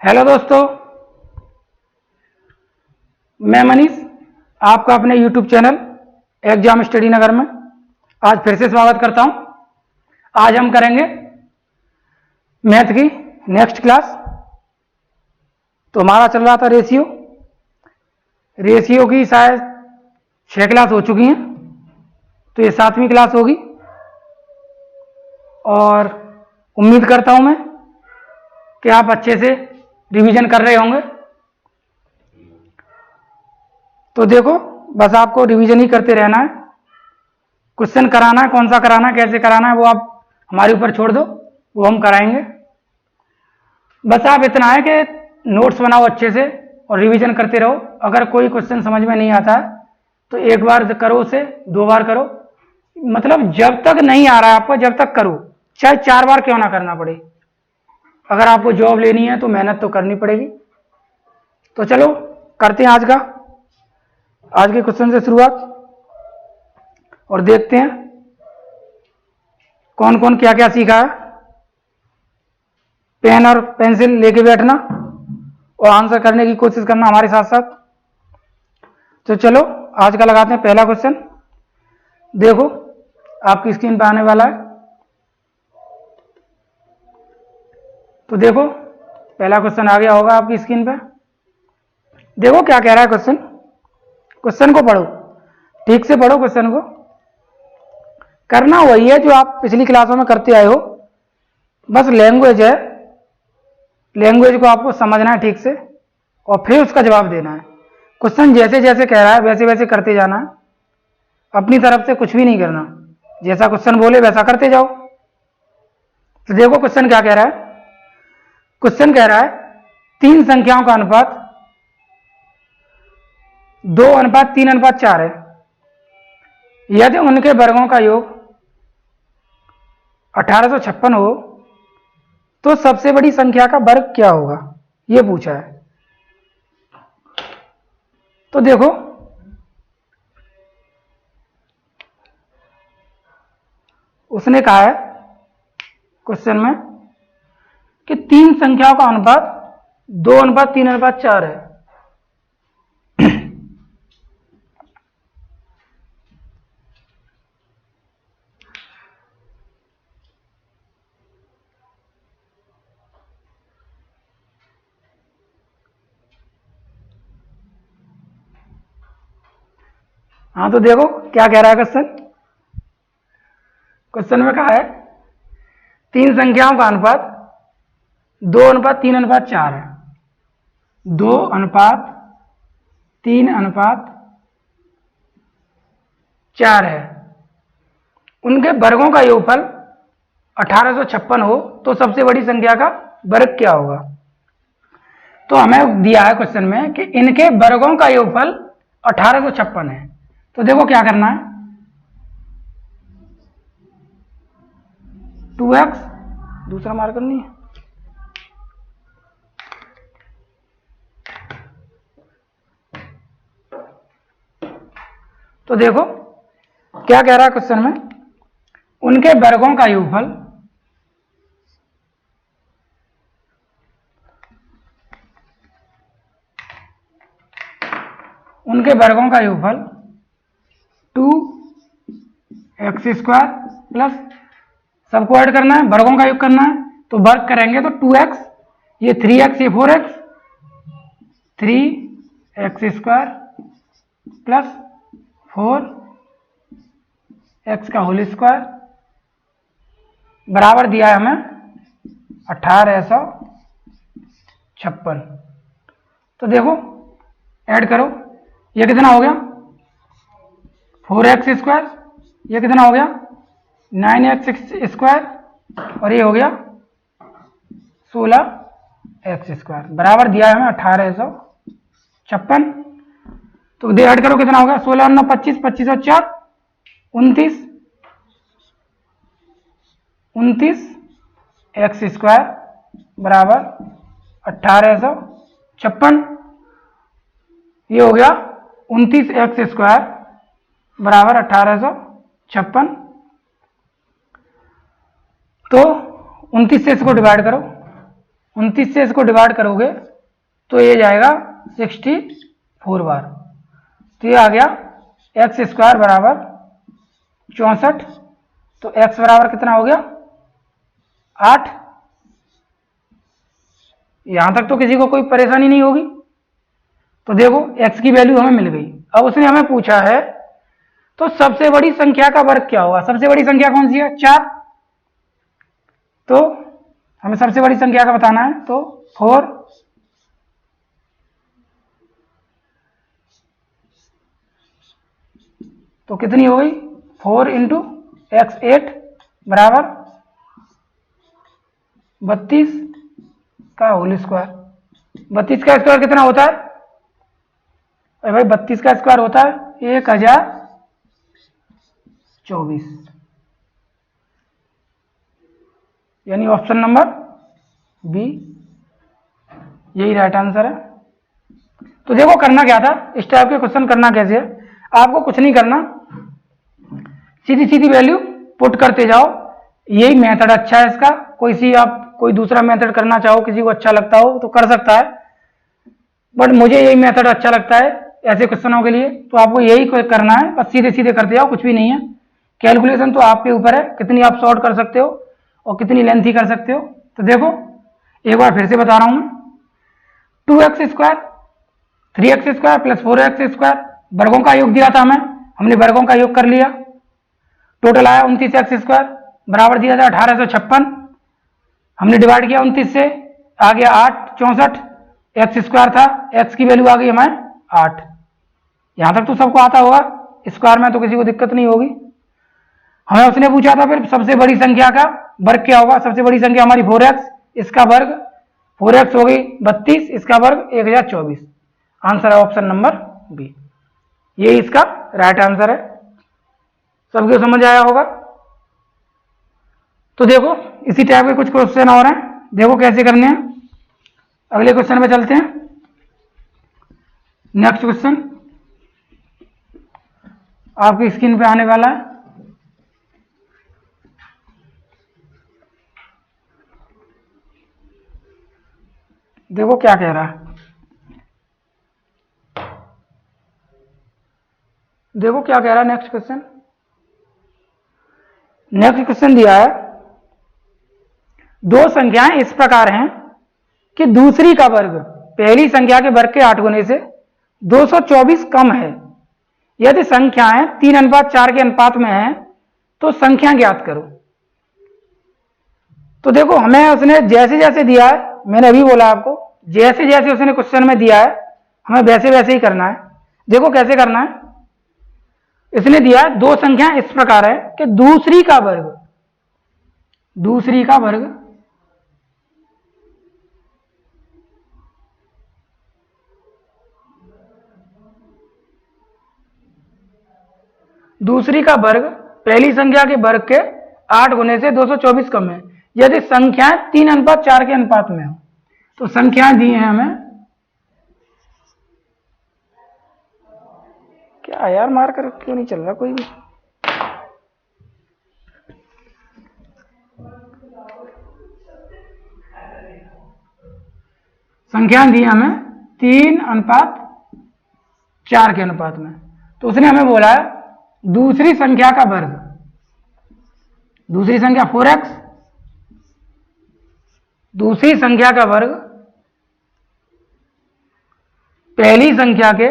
Hello दोस्तों, मैं मनीष आपका अपने YouTube चैनल एग्जाम स्टडी नगर में आज फिर से स्वागत करता हूं। आज हम करेंगे मैथ की नेक्स्ट क्लास। तो हमारा चल रहा था रेशियो की शायद 6 क्लास हो चुकी हैं, तो ये 7वीं क्लास होगी और उम्मीद करता हूं मैं कि आप अच्छे से रिवीजन कर रहे होंगे। तो देखो, बस आपको रिवीजन ही करते रहना है। क्वेश्चन कराना है, कौन सा कराना है, कैसे कराना है, वो आप हमारे ऊपर छोड़ दो, वो हम कराएंगे। बस आप इतना है कि नोट्स बनाओ अच्छे से और रिवीजन करते रहो। अगर कोई क्वेश्चन समझ में नहीं आता है तो एक बार करो, उसे 2 बार करो, मतलब जब तक नहीं आ रहा है आपको जब तक करो, चाहे 4 बार क्यों ना करना पड़े। अगर आपको जॉब लेनी है तो मेहनत तो करनी पड़ेगी। तो चलो करते हैं आज के क्वेश्चन से शुरुआत और देखते हैं कौन कौन क्या क्या सीखा है। पेन और पेंसिल लेके बैठना और आंसर करने की कोशिश करना हमारे साथ साथ। तो चलो आज का लगाते हैं पहला क्वेश्चन। देखो आपकी स्क्रीन पर आने वाला है। तो देखो पहला क्वेश्चन आ गया होगा आपकी स्क्रीन पर। देखो क्या कह रहा है क्वेश्चन को पढ़ो, ठीक से पढ़ो। क्वेश्चन को करना वही है जो आप पिछली क्लासों में करते आए हो, बस लैंग्वेज है, लैंग्वेज को आपको समझना है ठीक से और फिर उसका जवाब देना है। क्वेश्चन जैसे जैसे कह रहा है वैसे वैसे करते जाना है, अपनी तरफ से कुछ भी नहीं करना, जैसा क्वेश्चन बोले वैसा करते जाओ। तो देखो क्वेश्चन क्या कह रहा है। क्वेश्चन कह रहा है 3 संख्याओं का अनुपात 2:3:4 है। यदि उनके वर्गों का योग 1856 हो तो सबसे बड़ी संख्या का वर्ग क्या होगा, यह पूछा है। तो देखो उसने कहा है क्वेश्चन में कि 3 संख्याओं का अनुपात 2:3:4 है। हाँ, तो देखो क्या कह रहा है क्वेश्चन में कहा है 3 संख्याओं का अनुपात 2:3:4 है। 2:3:4 है। उनके वर्गों का योगफल 1856 हो तो सबसे बड़ी संख्या का वर्ग क्या होगा। तो हमें दिया है क्वेश्चन में कि इनके वर्गों का योगफल 1856 है। तो देखो क्या करना है, 2x दूसरा मार्कर नहीं है, तो देखो क्या कह रहा है क्वेश्चन में, उनके वर्गों का योगफल का 2x² प्लस सबको ऐड करना है, वर्गों का योग करना है। तो वर्ग करेंगे तो 2x, ये 3x, ये 4x, 3x² प्लस 4x का होल स्क्वायर बराबर दिया है हमें 1856। तो देखो ऐड करो, ये कितना हो गया 4x², ये कितना हो गया 9x² और ये हो गया 16x² बराबर दिया है हमें 1856। तो दे ऐड करो, कितना हो गया 16 और 9 25, 25 और 4 29x² बराबर 1856। ये हो गया 29x² बराबर 1856। तो 29 से इसको डिवाइड करो, 29 से इसको डिवाइड करोगे तो ये जाएगा 64 बार। तो ये आ गया एक्स स्क्वायर बराबर 64। तो एक्स बराबर कितना हो गया 8। यहां तक तो किसी को कोई परेशानी नहीं होगी। तो देखो एक्स की वैल्यू हमें मिल गई। अब उसने हमें पूछा है तो सबसे बड़ी संख्या का वर्ग क्या होगा। सबसे बड़ी संख्या कौन सी है 4। तो हमें सबसे बड़ी संख्या का बताना है। तो 4 तो कितनी हो गई 4 इंटू एक्स 8 बराबर 32 का होल स्क्वायर। 32 का स्क्वायर कितना होता है। अरे भाई 32 का स्क्वायर होता है 1024, यानी ऑप्शन नंबर बी यही राइट आंसर है। तो देखो करना क्या था, इस टाइप के क्वेश्चन करना कैसे है। आपको कुछ नहीं करना, सीधी सीधी वैल्यू पुट करते जाओ। यही मेथड अच्छा है इसका। कोई दूसरा मेथड करना चाहो, किसी को अच्छा लगता हो तो कर सकता है, बट मुझे यही मेथड अच्छा लगता है ऐसे क्वेश्चनों के लिए। तो आपको यही करना है, बस सीधे सीधे करते जाओ, कुछ भी नहीं है। कैलकुलेशन तो आपके ऊपर है, कितनी आप शॉर्ट कर सकते हो और कितनी लेंथी कर सकते हो। तो देखो एक बार फिर से बता रहा हूं मैं, 2x square 3x square plus 4x square वर्गों का योग दिया था हमें, हमने वर्गों का योग कर लिया। टोटल आया 29x स्क्वायर बराबर दिया था 1856। हमने डिवाइड किया 29 से, आ गया 8 64। एक्स स्क्वायर था, एक्स की वैल्यू आ गई हमें 8। यहां तक तो सबको आता होगा, स्क्वायर में तो किसी को दिक्कत नहीं होगी। हमें उसने पूछा था फिर सबसे बड़ी संख्या का वर्ग क्या होगा। सबसे बड़ी संख्या हमारी 4x, इसका वर्ग 4x हो गई 32, इसका वर्ग 1024। आंसर है ऑप्शन नंबर बी, यही इसका राइट आंसर है। सबको समझ आया होगा। तो देखो इसी टाइप के कुछ क्वेश्चन और हैं, देखो कैसे करने हैं। अगले क्वेश्चन में चलते हैं। नेक्स्ट क्वेश्चन आपकी स्क्रीन पे आने वाला है। देखो क्या कह रहा है, देखो क्या कह रहा है नेक्स्ट क्वेश्चन। नेक्स्ट क्वेश्चन दिया है, दो संख्याएं इस प्रकार हैं कि दूसरी का वर्ग पहली संख्या के वर्ग के 8 गुने से 224 कम है। यदि संख्याएं 3:4 के अनुपात में हैं तो संख्या ज्ञात करो। तो देखो हमें उसने जैसे जैसे दिया है, मैंने अभी बोला आपको, जैसे जैसे उसने क्वेश्चन में दिया है हमें वैसे वैसे ही करना है। देखो कैसे करना है। इसने दिया है दो संख्याएं इस प्रकार है कि दूसरी का वर्ग दूसरी का वर्ग पहली संख्या के वर्ग के 8 गुने से 224 कम है यदि संख्याएं 3:4 के अनुपात में हो। तो संख्याएं दी हैं हमें, क्या यार मार्कर क्यों नहीं चल रहा कोई भी। संख्याएं दी हमें 3:4 के अनुपात में। तो उसने हमें बोला है दूसरी संख्या का वर्ग, दूसरी संख्या 4x, दूसरी संख्या का वर्ग पहली संख्या के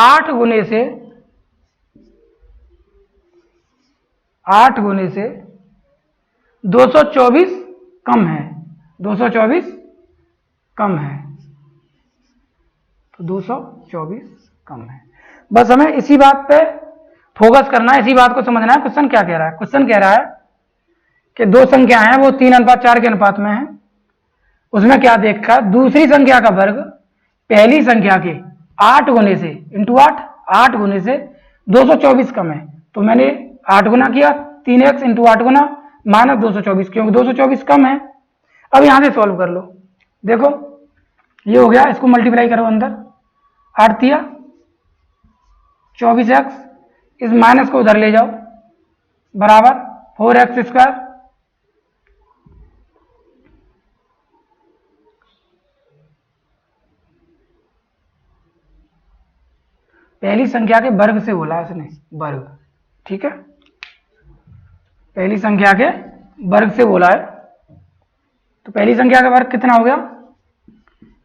8 गुने से 224 कम है। 224 कम है, तो 224 कम है। बस हमें इसी बात पे फोकस करना है, इसी बात को समझना है। क्वेश्चन क्या कह रहा है। क्वेश्चन कह रहा है कि दो संख्या हैं वो 3:4 के अनुपात में है। उसमें क्या देखा, दूसरी संख्या का वर्ग पहली संख्या के 8 गुने से इंटू 8 गुने से 224 कम है। तो मैंने 8 गुना किया, 3x इंटू 8 गुना माइनस 224, क्योंकि 224 कम है। अब यहां से सॉल्व कर लो। देखो ये हो गया, इसको मल्टीप्लाई करो अंदर, 8 दिया 24x, इस माइनस को उधर ले जाओ, बराबर 4x²। पहली संख्या के वर्ग से बोला उसने, वर्ग, ठीक है, पहली संख्या के वर्ग से बोला है। तो पहली संख्या का वर्ग कितना हो गया,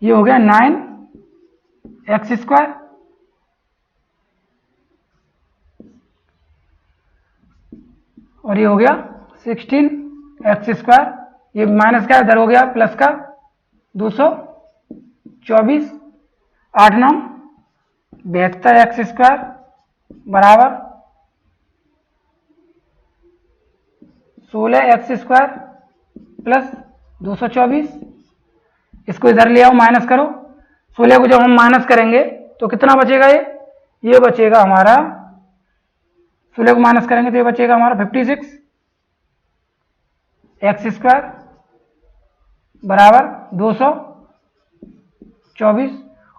ये हो गया 9x², और ये हो गया 16x², ये माइनस का इधर हो गया प्लस का 224, 8 9 72x² बराबर 16x² प्लस 224। इसको इधर ले आओ, माइनस करो। 16 को जब हम माइनस करेंगे तो कितना बचेगा, ये बचेगा हमारा, 16 को माइनस करेंगे तो ये बचेगा हमारा 56x² बराबर 224।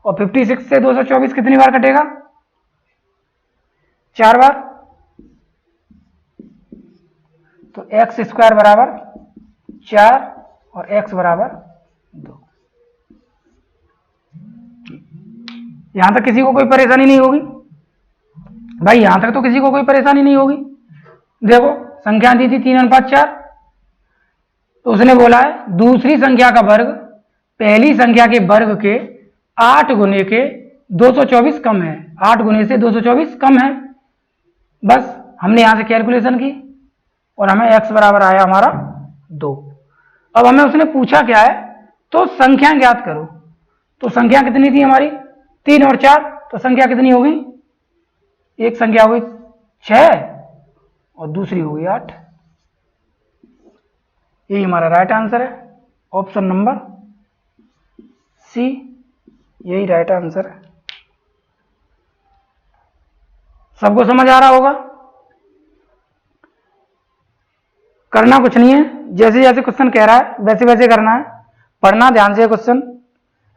और 56 से 224 कितनी बार कटेगा, 4 बार। तो x² बराबर 4 और x बराबर 2। यहां तक किसी को कोई परेशानी नहीं होगी भाई, यहां तक तो किसी को कोई परेशानी नहीं होगी। देखो संख्या दी थी 3:4, तो उसने बोला है दूसरी संख्या का वर्ग पहली संख्या के वर्ग के 8 गुने के 224 कम है, 8 गुने से 224 कम है। बस हमने यहां से कैलकुलेशन की और हमें x बराबर आया हमारा 2। अब हमें उसने पूछा क्या है, तो संख्या ज्ञात करो। तो संख्या कितनी थी हमारी, 3 और 4, तो संख्या कितनी हो गई, एक संख्या हो गई 6 और दूसरी हो गई 8। यही हमारा राइट आंसर है, ऑप्शन नंबर सी, यही राइट आंसर है। सबको समझ आ रहा होगा। करना कुछ नहीं है, जैसे जैसे क्वेश्चन कह रहा है वैसे वैसे करना है, पढ़ना ध्यान से क्वेश्चन।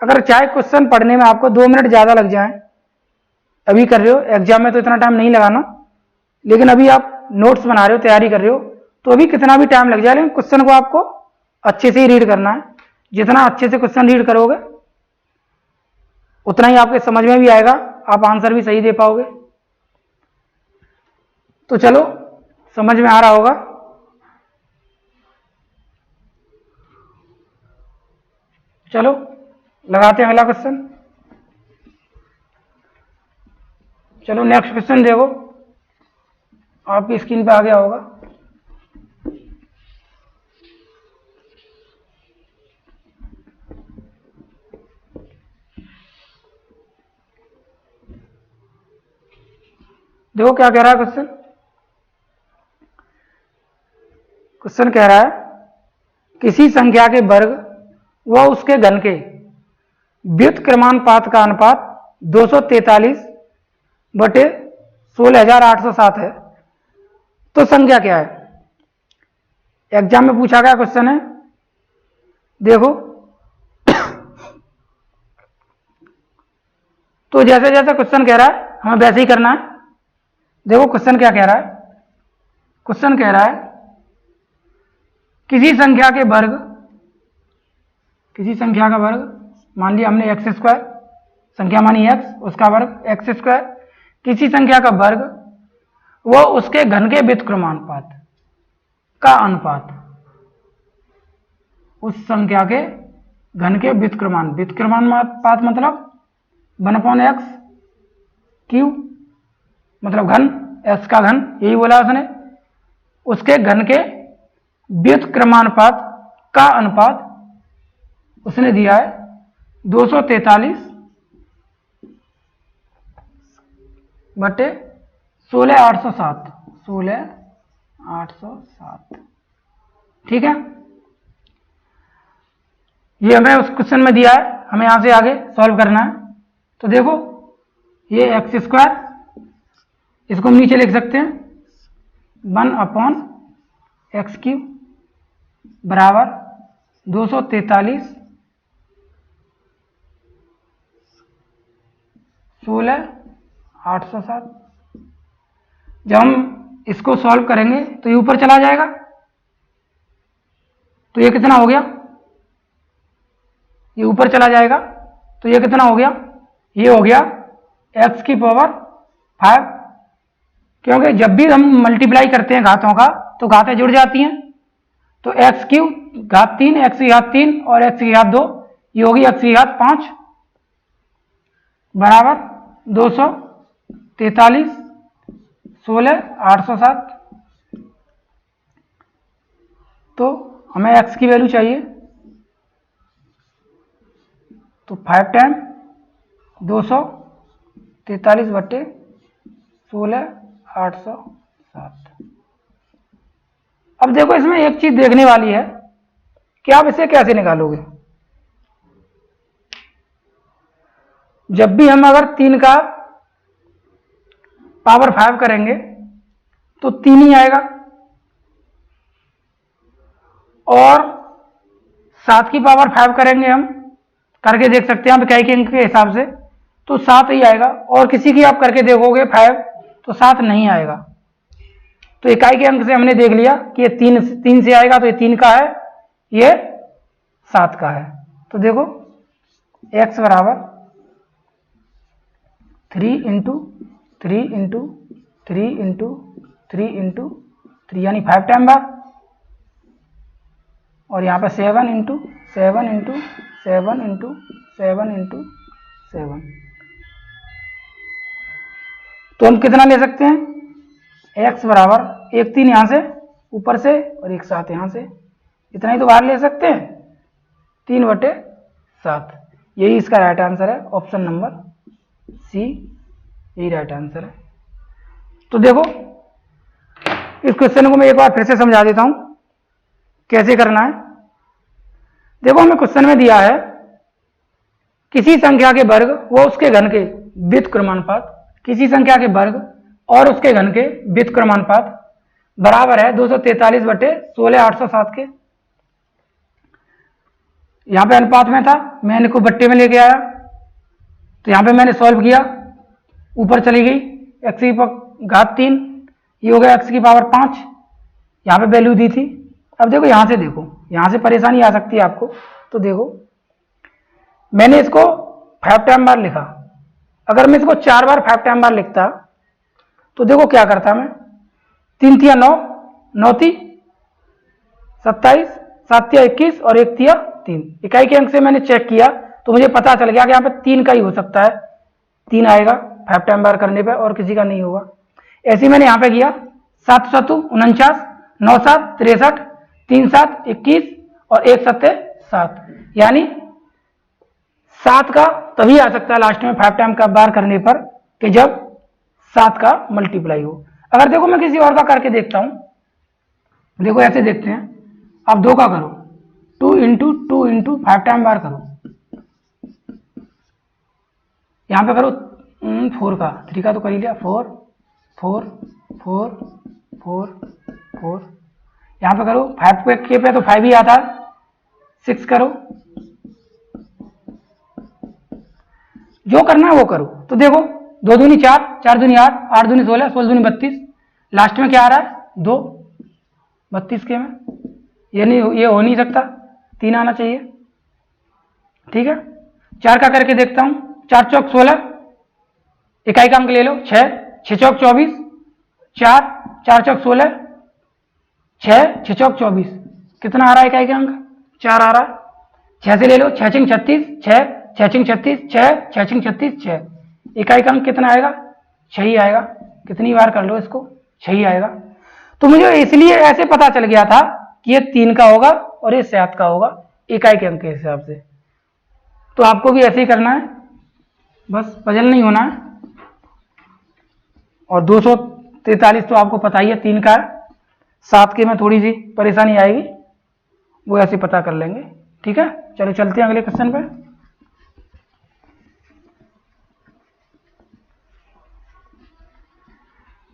अगर चाहे क्वेश्चन पढ़ने में आपको 2 मिनट ज़्यादा लग जाए, अभी कर रहे हो, एग्जाम में तो इतना टाइम नहीं लगाना, लेकिन अभी आप नोट्स बना रहे हो, तैयारी कर रहे हो, तो अभी कितना भी टाइम लग जाए, लेकिन क्वेश्चन को आपको अच्छे से ही रीड करना है। जितना अच्छे से क्वेश्चन रीड करोगे उतना ही आपके समझ में भी आएगा, आप आंसर भी सही दे पाओगे। तो चलो, समझ में आ रहा होगा। चलो लगाते हैं अगला क्वेश्चन। चलो नेक्स्ट क्वेश्चन देखो, आपकी स्क्रीन पे आ गया होगा। देखो क्या कह रहा है क्वेश्चन। क्वेश्चन कह रहा है किसी संख्या के वर्ग व उसके घन के व्युत्क्रमानुपात का अनुपात 243/16,807 है, तो संख्या क्या है। एग्जाम में पूछा गया क्वेश्चन है, देखो। तो जैसे जैसे क्वेश्चन कह रहा है हमें वैसे ही करना है। देखो क्वेश्चन क्या कह रहा है, क्वेश्चन कह रहा है किसी संख्या के वर्ग, किसी संख्या का वर्ग, मान लिया हमने x², संख्या मानी x, उसका वर्ग x², किसी संख्या का वर्ग वो उसके घन के व्युत्क्रमानुपात का अनुपात, उस संख्या के घन के व्युत्क्रमानुपात मतलब 1/x क्यू, मतलब घन, x का घन, यही बोला उसने। उसके घन के व्युत्क्रमानुपात का अनुपात उसने दिया है 243/16,807, 16,807, ठीक है। ये हमें उस क्वेश्चन में दिया है, हमें यहां से आगे सॉल्व करना है। तो देखो ये x², इसको हम नीचे लिख सकते हैं 1/x³ बराबर 243/16,807। जब हम इसको सॉल्व करेंगे तो ये ऊपर चला जाएगा, तो ये कितना हो गया, ये ऊपर चला जाएगा, तो ये कितना हो गया, ये हो गया x की पावर 5, क्योंकि जब भी हम मल्टीप्लाई करते हैं घातों का तो घातें जुड़ जाती हैं, तो x की घात 3, x की घात 3 और x की घात 2, ये होगी x की घात 5 बराबर 243 16 807। तो हमें x की वैल्यू चाहिए, तो 5 टाइम 243 बट्टे 16 807। अब देखो इसमें एक चीज देखने वाली है कि आप इसे कैसे निकालोगे। जब भी हम अगर 3 का पावर 5 करेंगे तो 3 ही आएगा, और 7 की पावर 5 करेंगे, हम करके देख सकते हैं आप इकाई के अंक के हिसाब से, तो 7 ही आएगा, और किसी की आप करके देखोगे 5 तो 7 नहीं आएगा। तो इकाई के अंक से हमने देख लिया कि ये 3 से आएगा, तो ये 3 का है, ये 7 का है। तो देखो x बराबर 3 इंटू 3 इंटू 3 इंटू 3 इंटू 3 यानी 5 टाइम बार, और यहाँ पे 7 इंटू 7 इंटू 7 इंटू 7 इंटू 7। तो हम कितना ले सकते हैं, x बराबर 1 3 यहाँ से ऊपर से और 1 7 यहाँ से, इतना ही तो बाहर ले सकते हैं, 3/7। यही इसका राइट आंसर है, ऑप्शन नंबर सी, यही राइट आंसर है। तो देखो इस क्वेश्चन को मैं एक बार फिर से समझा देता हूं कैसे करना है। देखो हमें क्वेश्चन में दिया है किसी संख्या के वर्ग व उसके घन के व्युत्क्रमानुपात, किसी संख्या के वर्ग और उसके घन के व्युत्क्रमानुपात बराबर है 243/16 807 के। यहां पे अनुपात में था, मैं इनको बट्टे में लेके आया, तो यहां पे मैंने सॉल्व किया, ऊपर चली गई x की घात 3, ये हो गया x की पावर 5, यहां पे वैल्यू दी थी। अब देखो यहां से, देखो यहां से परेशानी आ सकती है आपको, तो देखो मैंने इसको 5 टाइम बार लिखा, अगर मैं इसको 4 बार 5 टाइम बार लिखता तो देखो क्या करता मैं, 3 तिया 9, 9 ती 27, 7 तिया 21 और 1 तिया 3। इकाई के अंक से मैंने चेक किया तो मुझे पता चल गया कि यहाँ पे 3 का ही हो सकता है, 3 आएगा 5 टाइम बार करने पे, और किसी का नहीं होगा। ऐसे मैंने यहाँ पे किया 7 7 49, 9 7 63, 3 7 21 और 1 7 7, यानी 7 का तभी आ सकता है लास्ट में 5 टाइम का बार करने पर कि जब 7 का मल्टीप्लाई हो। अगर देखो मैं किसी और का करके देखता हूं, देखो ऐसे देखते हैं, आप 2 का करो, 2 इंटू 2 इंटू 5 टाइम बार करो, यहां पे करो 4 का, 3 का तो कर ही लिया, 4 4 4 4 4, यहां पे करो 5 के पे तो 5 ही आता है, 6 करो, जो करना है वो करो। तो देखो 2 दूनी 4, 4 दूनी 8, 8 दूनी 16, 16 दूनी 32, लास्ट में क्या आ रहा है 2, 32 के में, ये नहीं, ये हो नहीं सकता, 3 आना चाहिए, ठीक है। 4 का करके देखता हूं, 4 चौक 16, इकाई का अंक ले लो 6, 6 चौक 24, 4 4 चौक 16, 6 6 चौक 24, कितना आ रहा है इकाई का अंक, 4 आ रहा है। 6 से ले लो, 6 छिंग 36, 6 6 छिंग 36, 6 6 छिंग 36, 6, इकाई का अंक कितना आएगा, 6 ही आएगा, कितनी बार कर लो इसको, 6 ही आएगा। तो मुझे इसलिए ऐसे पता चल गया था कि ये 3 का होगा और ये 7 का होगा इकाई के अंक के हिसाब से। तो आपको भी ऐसे ही करना है, बस पजल नहीं होना है। और 243 तो आपको पता ही है 3 का है, 7 के में थोड़ी सी परेशानी आएगी, वो ऐसे पता कर लेंगे, ठीक है। चलो चलते हैं अगले क्वेश्चन पे।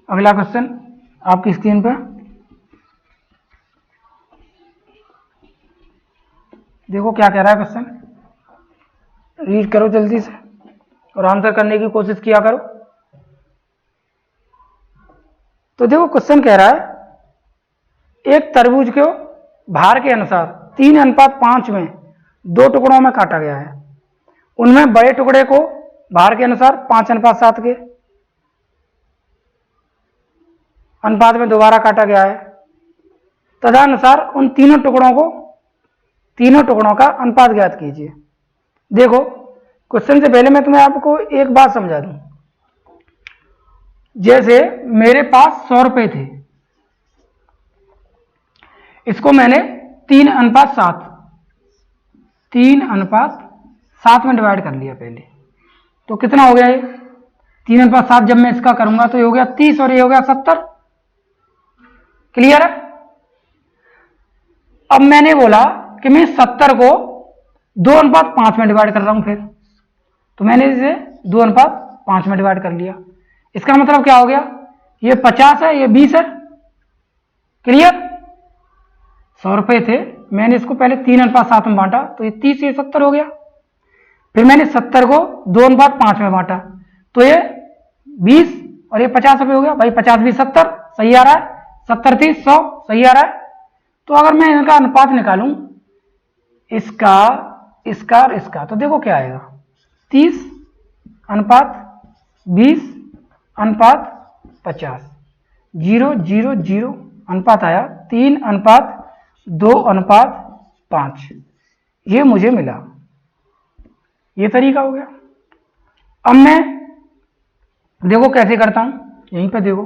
अगला क्वेश्चन आपकी स्क्रीन पे देखो क्या कह रहा है क्वेश्चन, रीड करो जल्दी से और आंसर करने की कोशिश किया करो। तो देखो क्वेश्चन कह रहा है एक तरबूज को भार के अनुसार 3:5 में 2 टुकड़ों में काटा गया है। उनमें बड़े टुकड़े को भार के अनुसार 5:7 के अनुपात में दोबारा काटा गया है। तदनुसार उन तीनों टुकड़ों का अनुपात ज्ञात कीजिए। देखो क्वेश्चन से पहले मैं तुम्हें आपको एक बात समझा दूं। जैसे मेरे पास 100 रुपए थे, इसको मैंने 3:7 में डिवाइड कर लिया पहले। तो कितना हो गया ये 3:7? जब मैं इसका करूंगा तो ये हो गया 30 और ये हो गया 70। क्लियर है? अब मैंने बोला कि मैं 70 को 2:5 में डिवाइड कर रहा हूं, फिर तो मैंने इसे 2:5 में डिवाइड कर लिया। इसका मतलब क्या हो गया, ये 50 है, ये 20 है। क्लियर? 100 रुपए थे, मैंने इसको पहले 3:7 में बांटा तो ये 30 ये 70 हो गया। फिर मैंने 70 को 2:5 में बांटा तो ये 20 और ये 50 रुपए हो गया। भाई 50 20 70 सही आ रहा है, 70 30 100 सही आ रहा है। तो अगर मैं इनका अनुपात निकालूं, इसका इसका और इसका, तो देखो क्या आएगा 30:20:50 0 0 0 अनुपात आया 3:2:5। ये मुझे मिला, ये तरीका हो गया। अब मैं देखो कैसे करता हूं, यहीं पे देखो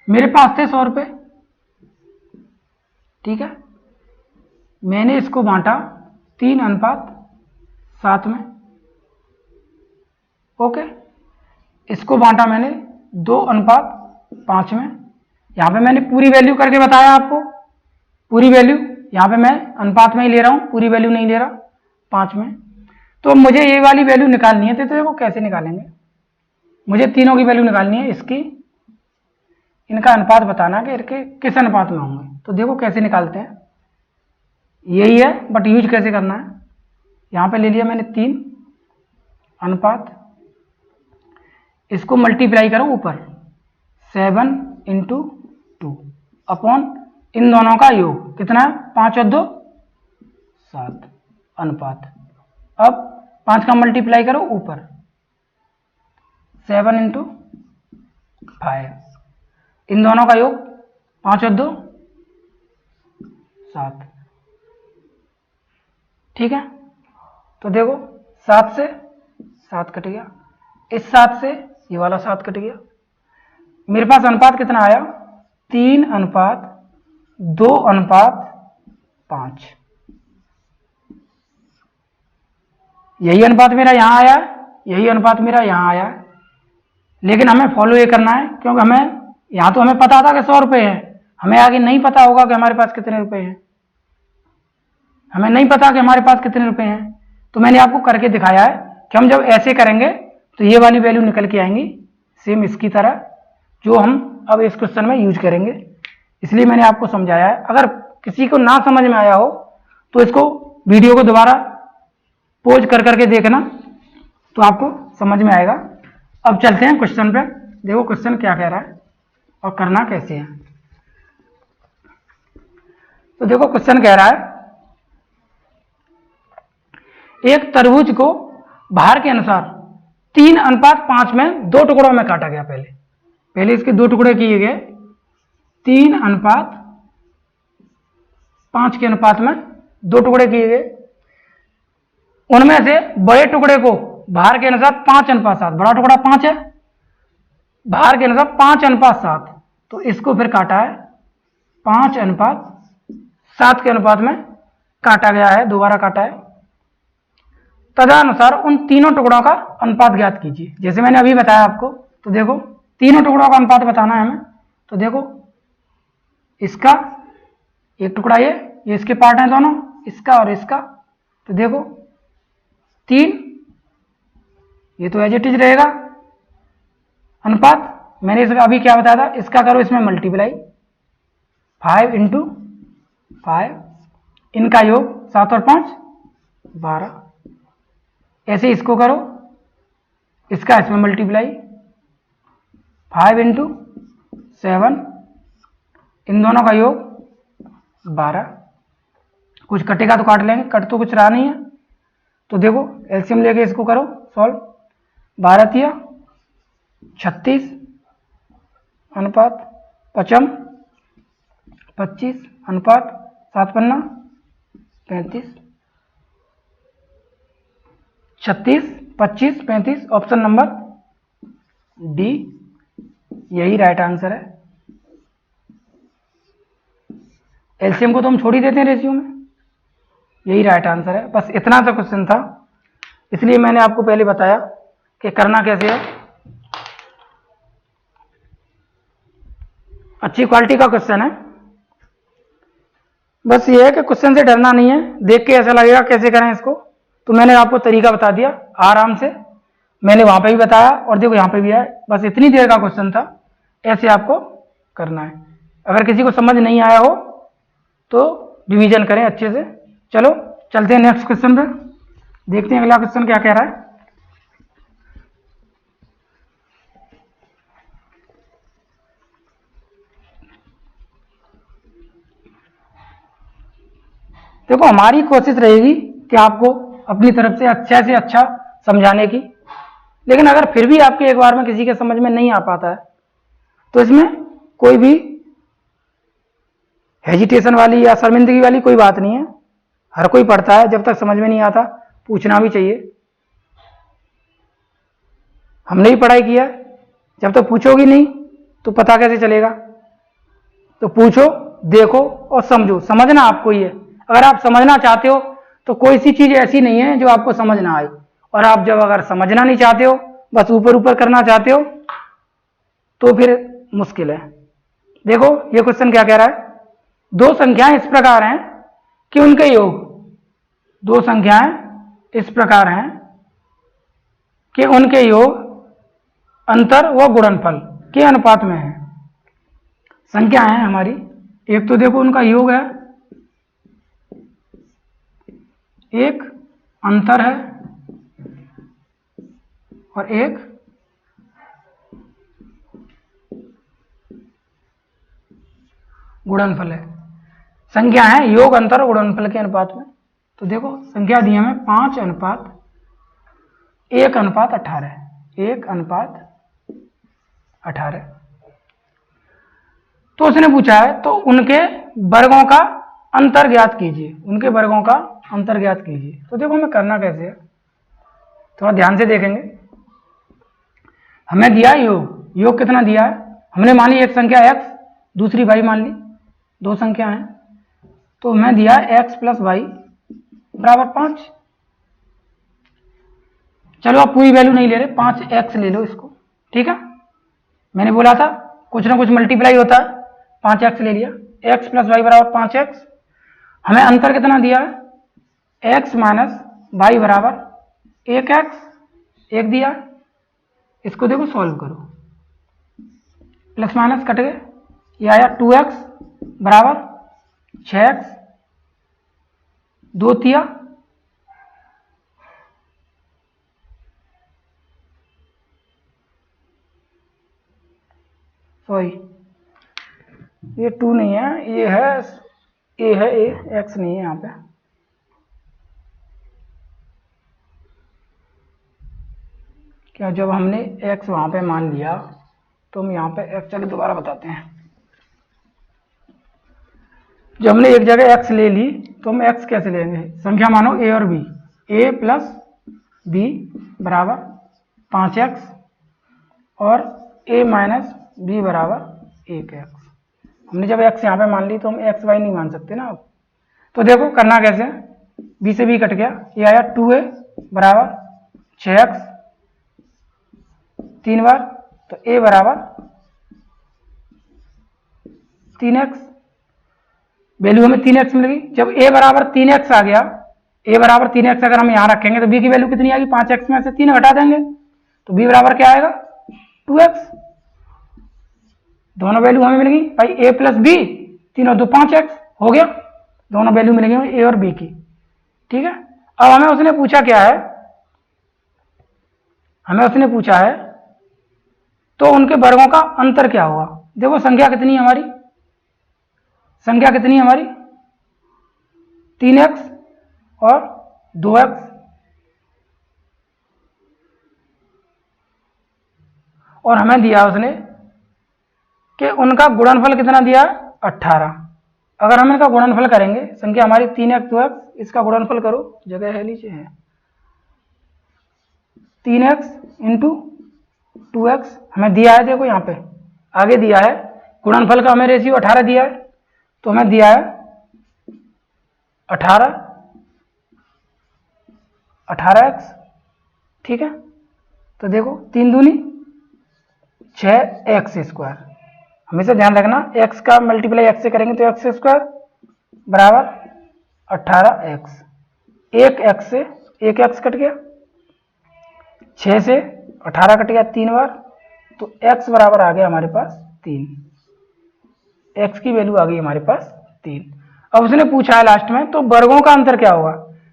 मेरे पास थे 100 रुपए, ठीक है। मैंने इसको बांटा 3:7 में, ओके। इसको बांटा मैंने 2:5 में। यहां पे मैंने पूरी वैल्यू करके बताया आपको, पूरी वैल्यू यहां पे मैं अनुपात में ही ले रहा हूं, पूरी वैल्यू नहीं ले रहा 5 में। तो मुझे ये वाली वैल्यू निकालनी है, तो देखो कैसे निकालेंगे। मुझे तीनों की वैल्यू निकालनी है, इसकी, इनका अनुपात बताना कि इनके किस अनुपात में होंगे। तो देखो कैसे निकालते हैं, यही है बट यूज कैसे करना है। यहां पे ले लिया मैंने 3 अनुपात, इसको मल्टीप्लाई करो ऊपर 7 × 2 अपॉन इन दोनों का योग कितना है 5 और 2 7 अनुपात। अब 5 का मल्टीप्लाई करो ऊपर 7 × 5, इन दोनों का योग 5 और 2 7, ठीक है। तो देखो 7 से 7 कट गया, इस 7 से ये वाला 7 कट गया। मेरे पास अनुपात कितना आया 3:2:5। यही अनुपात मेरा यहां आया है, यही अनुपात मेरा यहां आया है। लेकिन हमें फॉलो ये करना है, क्योंकि हमें यहां तो हमें पता था कि 100 रुपए है, हमें आगे नहीं पता होगा कि हमारे पास कितने रुपए हैं, हमें नहीं पता कि हमारे पास कितने रुपए हैं। तो मैंने आपको करके दिखाया है कि हम जब ऐसे करेंगे तो ये वाली वैल्यू निकल के आएंगी, सेम इसकी तरह, जो हम अब इस क्वेश्चन में यूज करेंगे। इसलिए मैंने आपको समझाया है। अगर किसी को ना समझ में आया हो तो इसको वीडियो को दोबारा पॉज कर करके देखना, तो आपको समझ में आएगा। अब चलते हैं क्वेश्चन पे, देखो क्वेश्चन क्या कह रहा है और करना कैसे है। तो देखो क्वेश्चन कह रहा है एक तरबूज को भार के अनुसार 3:5 में 2 टुकड़ों में काटा गया। पहले इसके 2 टुकड़े किए गए, 3:5 के अनुपात में 2 टुकड़े किए गए। उनमें से बड़े टुकड़े को भार के अनुसार 5:7, बड़ा टुकड़ा 5 है, भार के अनुसार 5:7, तो इसको फिर काटा है 5:7 के अनुपात में काटा गया है, दोबारा काटा है। तदनुसार उन तीनों टुकड़ों का अनुपात ज्ञात कीजिए, जैसे मैंने अभी बताया आपको। तो देखो तीनों टुकड़ों का अनुपात बताना है हमें। तो देखो इसका एक टुकड़ा, ये इसके पार्ट हैं दोनों, इसका और इसका। तो देखो 3, ये तो एज इट इज रहेगा अनुपात। मैंने इसका अभी क्या बताया था, इसका करो इसमें मल्टीप्लाई 5 × 5, इनका योग 7 और 5 12। ऐसे इसको करो, इसका इसमें मल्टीप्लाई 5 इंटू 7, इन दोनों का योग 12। कुछ कटेगा तो काट लेंगे, कट तो कुछ रहा नहीं है। तो देखो एलसीएम लेके इसको करो सॉल्व। 12 तिया 36 अनुपात 55 25 अनुपात 7 पन्ना 35, 36 25 35, ऑप्शन नंबर डी यही राइट आंसर है। एलसीएम को तो हम छोड़ ही देते हैं रेशियो में, यही राइट आंसर है। बस इतना सा क्वेश्चन था, इसलिए मैंने आपको पहले बताया कि करना कैसे है। अच्छी क्वालिटी का क्वेश्चन है। बस ये है कि क्वेश्चन से डरना नहीं है, देख के ऐसा लगेगा कैसे करें इसको, तो मैंने आपको तरीका बता दिया आराम से। मैंने वहां पे भी बताया और देखो यहाँ पे भी है, बस इतनी देर का क्वेश्चन था, ऐसे आपको करना है। अगर किसी को समझ नहीं आया हो तो रिवीजन करें अच्छे से। चलो चलते हैं नेक्स्ट क्वेश्चन पे, देखते हैं अगला क्वेश्चन क्या कह रहा है। देखो हमारी कोशिश रहेगी कि आपको अपनी तरफ से अच्छा समझाने की, लेकिन अगर फिर भी आपके एक बार में किसी के समझ में नहीं आ पाता है तो इसमें कोई भी हेजिटेशन वाली या शर्मिंदगी वाली कोई बात नहीं है। हर कोई पढ़ता है, जब तक समझ में नहीं आता पूछना भी चाहिए। हमने ही पढ़ाई किया, जब तक पूछोगी नहीं तो पता कैसे चलेगा। तो पूछो, देखो और समझो, समझना आपको ही है। अगर आप समझना चाहते हो तो कोई सी चीज ऐसी नहीं है जो आपको समझ ना आए, और आप जब अगर समझना नहीं चाहते हो, बस ऊपर ऊपर करना चाहते हो, तो फिर मुश्किल है। देखो ये क्वेश्चन क्या कह रहा है, दो संख्याएं इस प्रकार हैं कि उनके योग, दो संख्याएं इस प्रकार हैं कि उनके योग अंतर व गुणनफल के अनुपात में है। संख्या है हमारी, एक तो देखो उनका योग है, एक अंतर है और एक गुणनफल है। संख्या है योग, अंतर और गुणनफल के अनुपात में। तो देखो संख्या दी हमें 5 अनुपात 1 अनुपात 18, 1 अनुपात 18। तो उसने पूछा है तो उनके वर्गों का अंतर ज्ञात कीजिए, उनके वर्गों का अंतर ज्ञात कीजिए। तो देखो हमें करना कैसे है, थोड़ा ध्यान से देखेंगे। हमें दिया योग, योग कितना दिया है, हमने मान ली एक संख्या x, दूसरी y मान ली, दो संख्या हैं, तो हमें दिया x प्लस वाई बराबर 5। चलो आप पूरी वैल्यू नहीं ले रहे, 5x ले लो इसको, ठीक है। मैंने बोला था कुछ ना कुछ मल्टीप्लाई होता है, 5x ले लिया, x प्लस वाई बराबर 5x। हमें अंतर कितना दिया है, x माइनस वाई बराबर 1x, 1 दिया। इसको देखो सॉल्व करो, प्लस माइनस कट गए, ये आया 2x बराबर 6x, 2 तिया 2 नहीं है, ये है a है, a x नहीं है यहाँ पे। क्या जब हमने x वहां पे मान लिया तो हम यहाँ पे x, चलिए दोबारा बताते हैं। जब हमने एक जगह x ले ली तो हम x कैसे लेंगे, संख्या मानो a और b, a प्लस b बराबर 5x और a माइनस b बराबर 1x। हमने जब x यहाँ पे मान ली तो हम x y नहीं मान सकते ना अब। तो देखो करना कैसे, b से b कट गया, ये आया 2a बराबर 6x 3 बार, तो a बराबर 3x, वैल्यू हमें 3x मिल गई। जब a बराबर 3x आ गया, a बराबर 3x अगर हम यहाँ रखेंगे तो b की वैल्यू कितनी आएगी, 5x में से 3 घटा देंगे तो b बराबर क्या आएगा 2x। दोनों वैल्यू हमें मिल गई भाई, a प्लस b, 3 और 2 5x हो गया, दोनों वैल्यू मिल गई a और b की, ठीक है। अब हमें उसने पूछा क्या है हमें उसने पूछा है तो उनके वर्गों का अंतर क्या होगा। देखो संख्या कितनी है हमारी, संख्या कितनी है हमारी 3x और 2x, और हमें दिया उसने कि उनका गुणनफल कितना दिया 18। अगर हम इनका गुणनफल करेंगे, संख्या हमारी 3x 2x, इसका गुणनफल करो, जगह है नीचे है, 3x इंटू 2x हमें दिया है, देखो यहाँ पे आगे दिया है गुणनफल का हमें रेशियो 18 दिया है, तो हमें दिया है 18x, ठीक है। तो देखो 3 दूनी 6x², हमेशा ध्यान रखना x का मल्टीप्लाई x से करेंगे तो x² बराबर 18x, एक x से एक x कट गया, 6 से 18 कट गया 3 बार, तो x बराबर आ गया हमारे पास 3, x की वैल्यू आ गई हमारे पास 3। अब उसने पूछा है लास्ट में तो वर्गों का अंतर क्या होगा,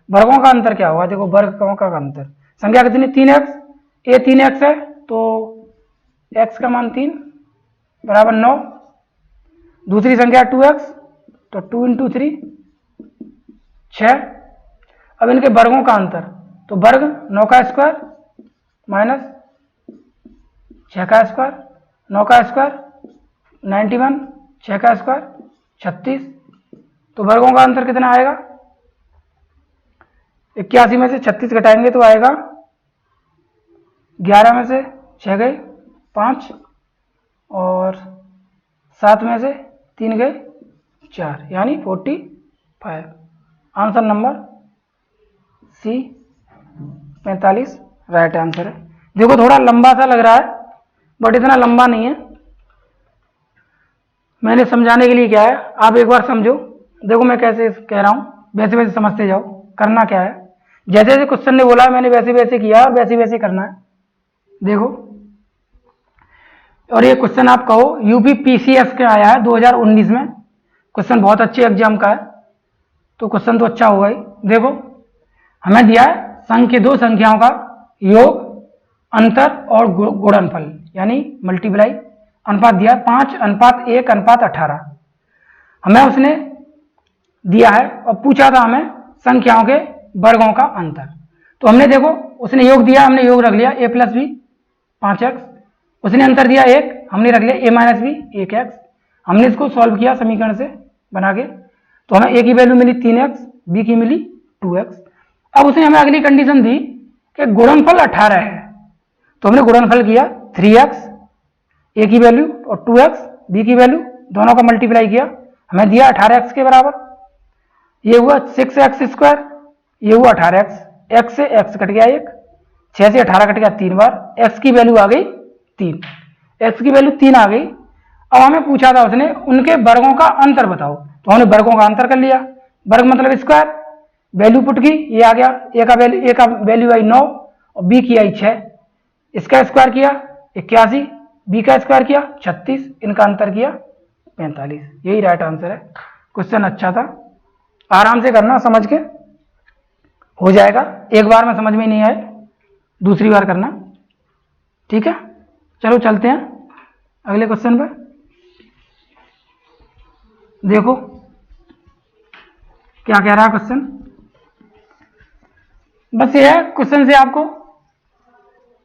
वर्गों का अंतर क्या होगा, देखो वर्गों का अंतर, संख्या कितनी 3x, ये 3x है तो x का मान 3 बराबर 9, दूसरी संख्या 2x तो 2 इंटू 3 6। अब इनके वर्गों का अंतर, तो वर्ग 9 का स्क्वायर माइनस 6 का स्क्वायर, 9 का स्क्वायर 91, 6 का स्क्वायर 36, तो वर्गों का अंतर कितना आएगा, 81 में से 36 घटाएंगे तो आएगा 11 में से 6 गए 5 और 7 में से 3 गए 4, यानी 45। Answer number C 45 right answer है। देखो थोड़ा लंबा सा लग रहा है बट इतना लंबा नहीं है, मैंने समझाने के लिए क्या है, आप एक बार समझो, देखो मैं कैसे कह रहा हूँ वैसे वैसे समझते जाओ। करना क्या है, जैसे जैसे क्वेश्चन ने बोला मैंने वैसे वैसे किया, वैसे वैसे करना है। देखो और ये क्वेश्चन आप कहो यूपी पीसीएस का आया है 2019 में, क्वेश्चन बहुत अच्छे एग्जाम का है, तो क्वेश्चन तो अच्छा होगा ही। देखो हमें दिया है दो संख्याओं का योग, अंतर और गुणनफल यानी मल्टीप्लाई, अनुपात दिया 5:1:18। हमें उसने दिया है और पूछा था हमें संख्याओं के वर्गों का अंतर, तो हमने देखो उसने योग दिया, हमने योग रख लिया a + b 5x, उसने अंतर दिया 1, हमने रख लिया a - b 1x। हमने इसको सॉल्व किया समीकरण से बना के, तो हमें a की वैल्यू मिली 3x, b की मिली 2x। अब उसने हमें अगली कंडीशन दी कि गुणनफल 18 है, तो हमने गुणनफल किया 3x, a की वैल्यू और 2x b की वैल्यू, दोनों का मल्टीप्लाई किया, हमें दिया 18x के बराबर, ये हुआ 6x², ये हुआ 18x, x से x कट गया 1, 6 से 18 कट गया 3 बार, x की वैल्यू आ गई 3, x की वैल्यू 3 आ गई। अब हमें पूछा था उसने उनके वर्गों का अंतर बताओ, तो हमने वर्गों का अंतर कर लिया, वर्ग मतलब स्क्वायर, वैल्यू पुट की, ये आ गया a का वैल्यू आई 9 और b की आई 6, इसका स्क्वायर किया 81, b का स्क्वायर किया 36, इनका अंतर किया 45। यही राइट आंसर है। क्वेश्चन अच्छा था, आराम से करना, समझ के हो जाएगा, एक बार में समझ में नहीं आए दूसरी बार करना, ठीक है। चलो चलते हैं अगले क्वेश्चन पर। देखो क्या कह रहा है क्वेश्चन, बस ये है क्वेश्चन से आपको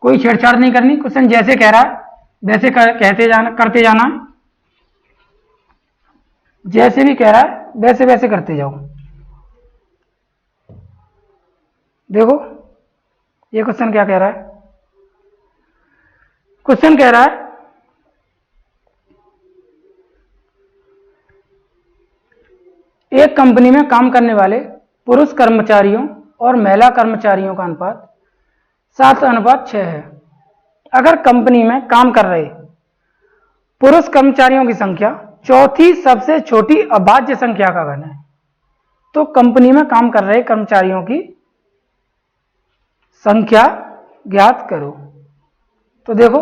कोई छेड़छाड़ नहीं करनी, क्वेश्चन जैसे कह रहा है वैसे कहते जाना, करते जाना, जैसे भी कह रहा है वैसे वैसे करते जाओ। देखो ये क्वेश्चन क्या कह रहा है, क्वेश्चन कह रहा है एक कंपनी में काम करने वाले पुरुष कर्मचारियों और महिला कर्मचारियों का अनुपात 7:6 है। अगर कंपनी में काम कर रहे पुरुष कर्मचारियों की संख्या चौथी सबसे छोटी अभाज्य संख्या का घन है, तो कंपनी में काम कर रहे कर्मचारियों की संख्या ज्ञात करो। तो देखो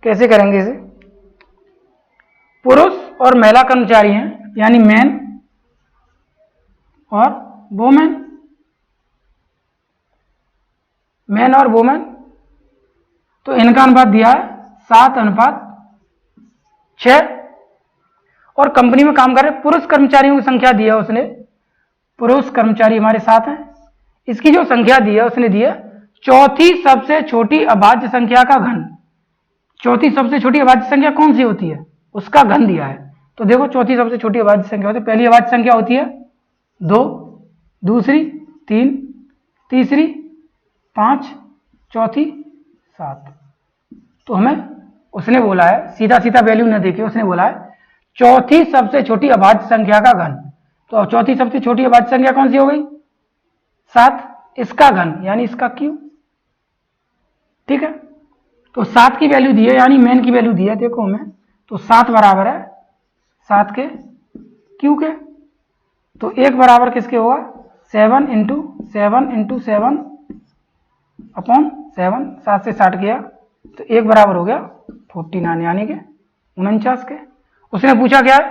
कैसे करेंगे इसे, पुरुष और महिला कर्मचारी हैं यानी मैन और वुमेन, मैन और वुमेन तो इनका अनुपात दिया है 7:6। और कंपनी में काम कर रहे पुरुष कर्मचारियों की संख्या दी है उसने, पुरुष कर्मचारी हमारे साथ हैं, इसकी जो संख्या दी है उसने दी है चौथी सबसे छोटी अभाज्य संख्या का घन। चौथी सबसे छोटी अभाज्य संख्या कौन सी होती है, उसका घन दिया है। तो देखो चौथी सबसे छोटी अभाज्य संख्या होती है, पहली अभाज्य संख्या होती है 2, दूसरी 3, तीसरी 5, चौथी 7। तो हमें उसने बोला है, सीधा सीधा वैल्यू न देके उसने बोला है चौथी सबसे छोटी अभाज्य संख्या का घन। तो चौथी सबसे छोटी अभाज्य संख्या कौन सी हो गई 7, इसका घन यानी इसका क्यू। ठीक है, तो 7 की वैल्यू दी है यानी मेन की वैल्यू दी है, देखो हमें, तो 7 बराबर है 7 के क्यू के। तो 1 बराबर किसके होगा 7 इंटू 7 अपॉन 7, 7 से 60 गया तो 1 बराबर हो गया 49 यानी कि 49 के। उसने पूछा क्या है,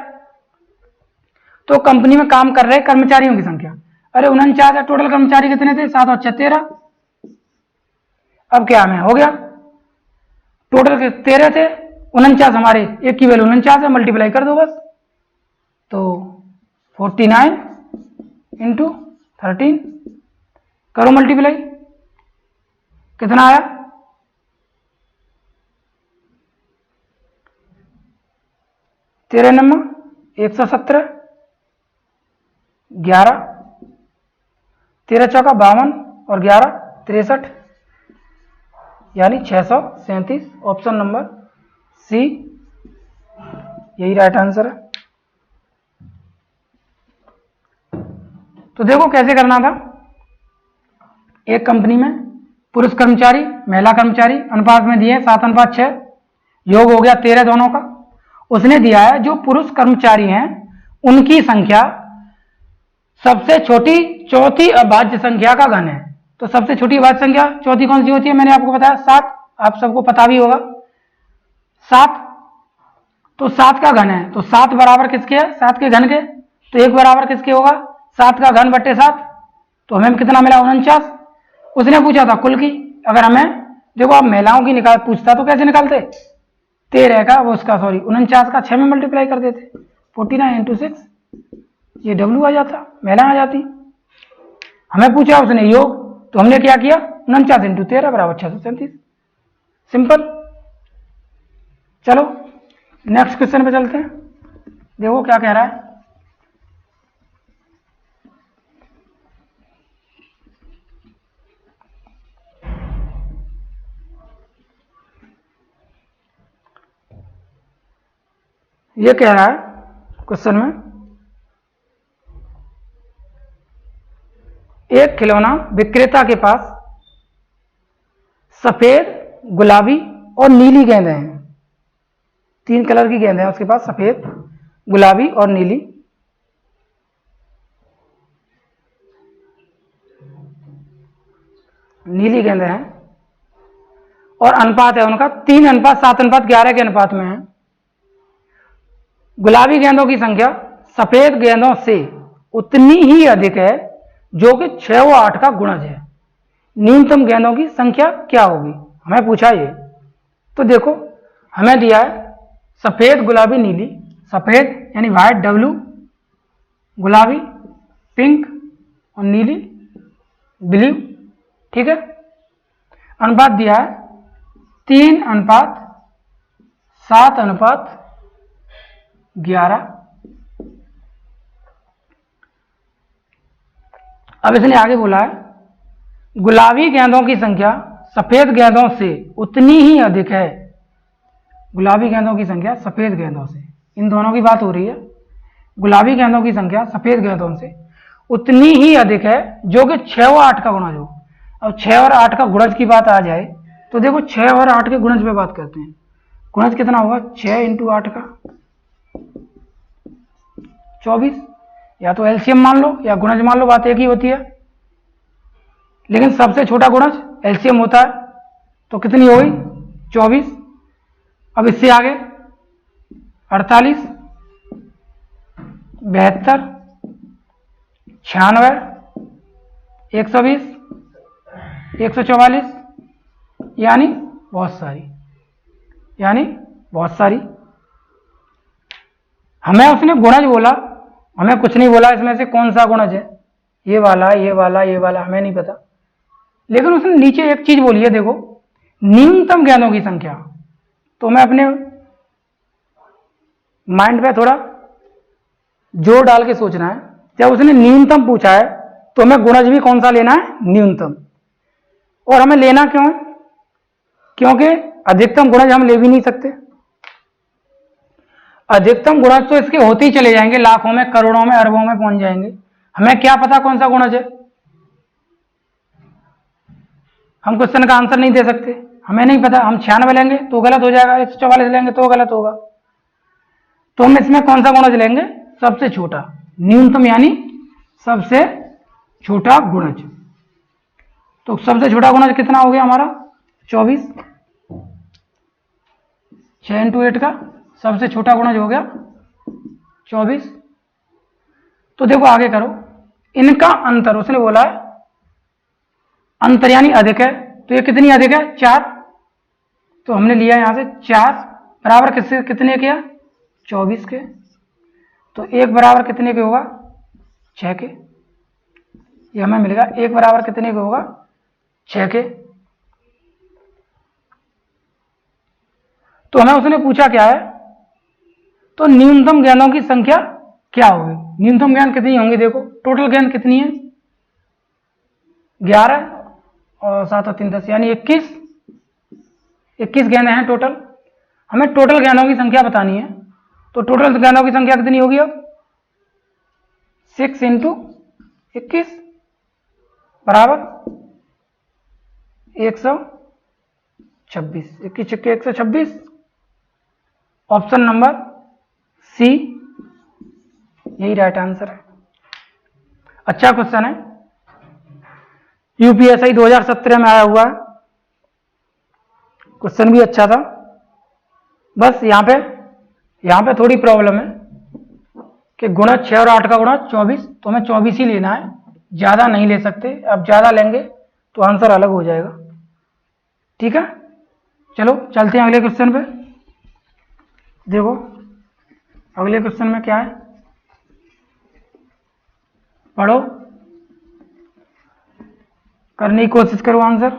तो कंपनी में काम कर रहे कर्मचारियों की संख्या। अरे 49 है, टोटल कर्मचारी कितने थे 7 और 6 13। अब क्या हमें हो गया, टोटल 13 थे, 49 हमारे एक की वैल्यू 49 है, मल्टीप्लाई कर दो बस। तो 49 इंटू 13 करो मल्टीप्लाई, कितना आया 13 नंबर 117, 11 13 चौका 52 और 11 63 यानी 637। ऑप्शन नंबर सी यही राइट आंसर है। तो देखो कैसे करना था, एक कंपनी में पुरुष कर्मचारी महिला कर्मचारी अनुपात में दिए 7:6, योग हो गया 13 दोनों का। उसने दिया है जो पुरुष कर्मचारी हैं उनकी संख्या सबसे छोटी चौथी अभाज्य संख्या का घन है। तो सबसे छोटी अभाज्य संख्या चौथी कौन सी होती है, मैंने आपको बताया 7, आप सबको पता भी होगा 7। तो 7 का घन है, तो 7 बराबर किसके है 7 के घन के, तो 1 बराबर किसके होगा 7 का घन बट्टे 7। तो हमें कितना मिला 49। उसने पूछा था कुल की, अगर हमें देखो आप महिलाओं की निकाल पूछता तो कैसे निकालते, 13 का वो उसका सॉरी 49 का 6 में मल्टीप्लाई कर देते, 49 इंटू 6, ये डब्ल्यू आ जाता, महिला आ जाती। हमें पूछा उसने योग, तो हमने क्या किया 49 इंटू 13 बराबर 637, सिंपल। चलो नेक्स्ट क्वेश्चन पे चलते हैं, देखो क्या कह रहा है। ये कह रहा है क्वेश्चन में, एक खिलौना विक्रेता के पास सफेद गुलाबी और नीली गेंदें हैं, 3 कलर की गेंदें हैं उसके पास, सफेद गुलाबी और नीली। नीली गेंदें हैं और अनुपात है उनका 3:7:11 के अनुपात में है। गुलाबी गेंदों की संख्या सफेद गेंदों से उतनी ही अधिक है जो कि 6 व 8 का गुणज है, न्यूनतम गेंदों की संख्या क्या होगी, हमें पूछा ये। तो देखो हमें दिया है सफेद गुलाबी नीली, सफेद यानी व्हाइट डब्लू, गुलाबी पिंक और नीली ब्लू। ठीक है, अनुपात दिया है 3:7:11। अब इसने आगे बोला है गुलाबी गेंदों की संख्या सफेद गेंदों से उतनी ही अधिक है, गुलाबी गेंदों की संख्या सफेद गेंदों से, इन दोनों की बात हो रही है, गुलाबी गेंदों की संख्या सफेद गेंदों से उतनी ही अधिक है जो कि 6 व 8 का गुणज हो। अब 6 और 8 का गुणज की बात आ जाए तो देखो 6 और 8 के गुणज पे बात करते हैं, गुणज कितना होगा 6 इंटू 8 का 24, या तो एलसीएम मान लो या गुणज मान लो, बात एक ही होती है, लेकिन सबसे छोटा गुणज एलसीएम होता है। तो कितनी हो गई 24। अब इससे आगे 48, 72, 96, 120, 144 यानी बहुत सारी, यानी बहुत सारी। हमें उसने गुणज बोला, हमें कुछ नहीं बोला इसमें से कौन सा गुणज है, ये वाला ये वाला ये वाला, हमें नहीं पता। लेकिन उसने नीचे एक चीज बोली है, देखो, न्यूनतम गेंदों की संख्या। तो मैं अपने माइंड पे थोड़ा जोर डाल के सोचना है। जब उसने न्यूनतम पूछा है तो हमें गुणज भी कौन सा लेना है, न्यूनतम। और हमें लेना क्यों है, क्योंकि अधिकतम गुणज हम ले भी नहीं सकते। अधिकतम गुणज तो इसके होते ही चले जाएंगे, लाखों में, करोड़ों में, अरबों में पहुंच जाएंगे। हमें क्या पता कौन सा गुणज है, हम क्वेश्चन का आंसर नहीं दे सकते, हमें नहीं पता। हम 96 लेंगे तो गलत हो जाएगा, 144 लेंगे तो गलत होगा। तो हम इसमें कौन सा गुणज लेंगे, सबसे छोटा, न्यूनतम यानी सबसे छोटा गुणज। तो सबसे छोटा गुणज कितना हो गया हमारा, 24। 6 × 8 का सबसे छोटा गुणज हो गया 24। तो देखो आगे करो, इनका अंतर उसने बोला है, अंतर यानी अधिक है। तो ये कितनी अधिक है, 4। तो हमने लिया यहां से 4 बराबर किससे, कितने के, 24 के। तो 1 बराबर कितने के होगा, 6 के। ये हमें मिलेगा 1 बराबर कितने के होगा, 6 के। तो हमें उसने पूछा क्या है, तो न्यूनतम गेंदों की संख्या क्या होगी। न्यूनतम गेंद कितनी होंगी, देखो टोटल गेंद कितनी है, 11 और 7 और 3 10, यानी 21 गेंद हैं टोटल। हमें टोटल गेंदों की संख्या बतानी है। तो टोटल गेंदों की संख्या कितनी होगी अब, 6 × 21 बराबर 126। 21 × 126, ऑप्शन नंबर सी यही राइट आंसर है। अच्छा क्वेश्चन है, यूपीएससी 2017 में आया हुआ है, क्वेश्चन भी अच्छा था। बस यहाँ पे थोड़ी प्रॉब्लम है कि गुणज 6 और 8 का गुणज 24, तो हमें 24 ही लेना है, ज्यादा नहीं ले सकते। अब ज्यादा लेंगे तो आंसर अलग हो जाएगा। ठीक है, चलो चलते हैं अगले क्वेश्चन पे। देखो अगले क्वेश्चन में क्या है, पढ़ो, करने की कोशिश करो आंसर।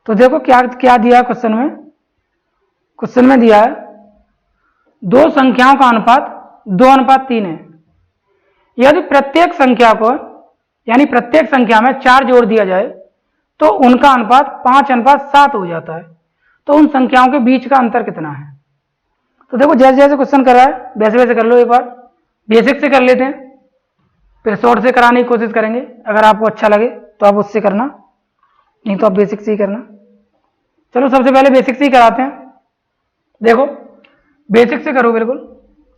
तो देखो क्या क्या दिया है क्वेश्चन में। क्वेश्चन में दिया है दो संख्याओं का अनुपात 2:3 है। यदि प्रत्येक संख्या को, यानी प्रत्येक संख्या में 4 जोड़ दिया जाए तो उनका अनुपात 5:7 हो जाता है। तो उन संख्याओं के बीच का अंतर कितना है। तो देखो जैसे जैसे क्वेश्चन कर रहा है वैसे वैसे कर लो। एक बार बेसिक से कर लेते हैं, फिर शॉर्ट से कराने की कोशिश करेंगे। अगर आपको अच्छा लगे तो आप उससे करना, नहीं तो आप बेसिक से ही करना। चलो सबसे पहले बेसिक से ही कराते हैं। देखो बेसिक से करो बिल्कुल।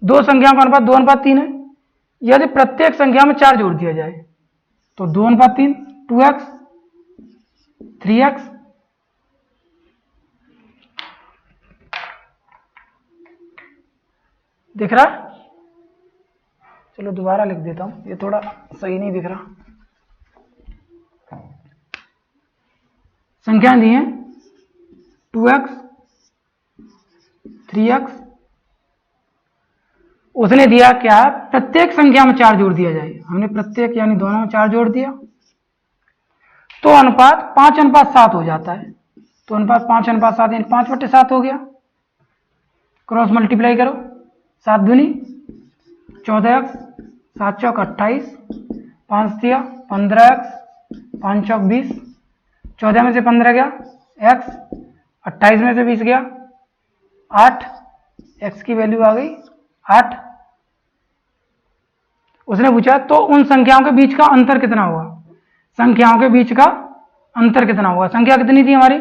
दो संख्याओं का अनुपात 2:3 है। यदि प्रत्येक संख्या में 4 जोड़ दिया जाए तो 2:3, 2x, 3x, दिख रहा है। चलो दोबारा लिख देता हूं, ये थोड़ा सही नहीं दिख रहा। संख्याएं दी हैं 2x, 3x, उसने दिया क्या, प्रत्येक संख्या में 4 जोड़ दिया जाए। हमने प्रत्येक यानी दोनों में 4 जोड़ दिया तो अनुपात 5:7 हो जाता है। तो अनुपात 5:7 यानी 5/7 हो गया। क्रॉस मल्टीप्लाई करो, 7 दूनी 14x, 7 चौक 28, 5 दिया 15x, 5 चौक 20, 14 में से 15 गया x, 28 में से 20 गया 8, x की वैल्यू आ गई 8। उसने पूछा तो उन संख्याओं के बीच का अंतर कितना होगा। संख्याओं के बीच का अंतर कितना होगा। संख्या कितनी थी हमारी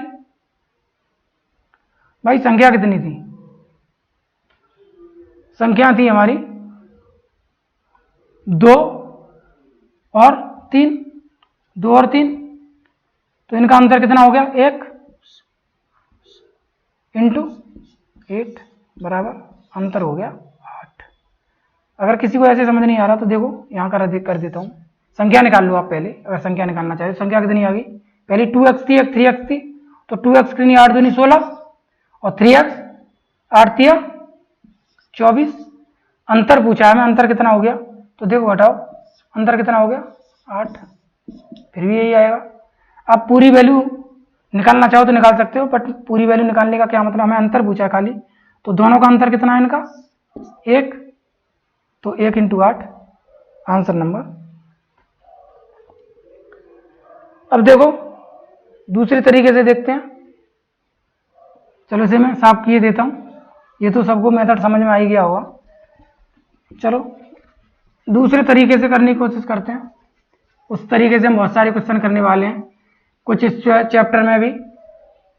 भाई, संख्या कितनी थी, संख्या थी हमारी 2 और 3, 2 और 3। तो इनका अंतर कितना हो गया, 1 × 8 बराबर अंतर हो गया 8। अगर किसी को ऐसे समझ नहीं आ रहा तो देखो यहां कर देता हूं। संख्या निकाल लो आप पहले, अगर संख्या निकालना चाहे। संख्या कितनी आ गई? पहले 2x थी, एक 3x थी, तो 2x कितनी, 8 दूनी 16, और 3x 8 तिया 24। अंतर पूछा है मैं, अंतर कितना हो गया? तो देखो हटाओ, अंतर कितना हो गया? 8। फिर भी यही आएगा। आप पूरी वैल्यू निकालना चाहो तो निकाल सकते हो, बट पूरी वैल्यू निकालने का क्या मतलब, हमें अंतर पूछा है खाली। तो दोनों का अंतर कितना है इनका? 1। तो 1 × 8 आंसर नंबर। अब देखो दूसरे तरीके से देखते हैं। चलो इसे मैं साफ किए देता हूं, ये तो सबको मेथड समझ में आ ही गया होगा। चलो दूसरे तरीके से करने की कोशिश करते हैं। उस तरीके से हम बहुत सारे क्वेश्चन करने वाले हैं, कुछ इस चैप्टर में भी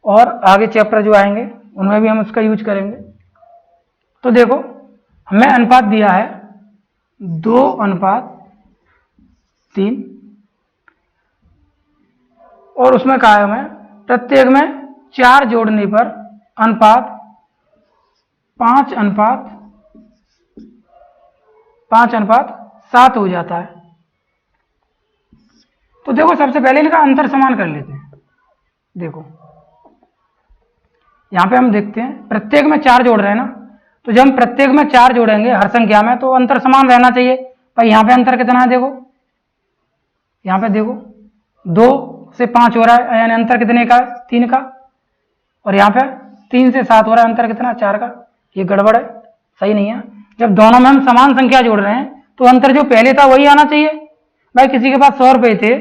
और आगे चैप्टर जो आएंगे उनमें भी हम उसका यूज करेंगे। तो देखो हमें अनुपात दिया है 2:3, और उसमें कहा है हमें प्रत्येक में 4 जोड़ने पर अनुपात 5:7 हो जाता है। तो देखो सबसे पहले इनका अंतर समान कर लेते हैं। देखो यहां पे हम देखते हैं प्रत्येक में 4 जोड़ रहे हैं ना, तो जब हम प्रत्येक में 4 जोड़ेंगे हर संख्या में तो अंतर समान रहना चाहिए। पर यहां पे अंतर कितना है? देखो यहां पे देखो 2 से 5 हो रहा है, यानी अंतर कितने का? 3 का। और यहाँ पे 3 से 7 हो रहा है, अंतर कितना? 4 का। ये गड़बड़ है, सही नहीं है। जब दोनों में हम समान संख्या जोड़ रहे हैं तो अंतर जो पहले था वही आना चाहिए। भाई किसी के पास 100 रुपए थे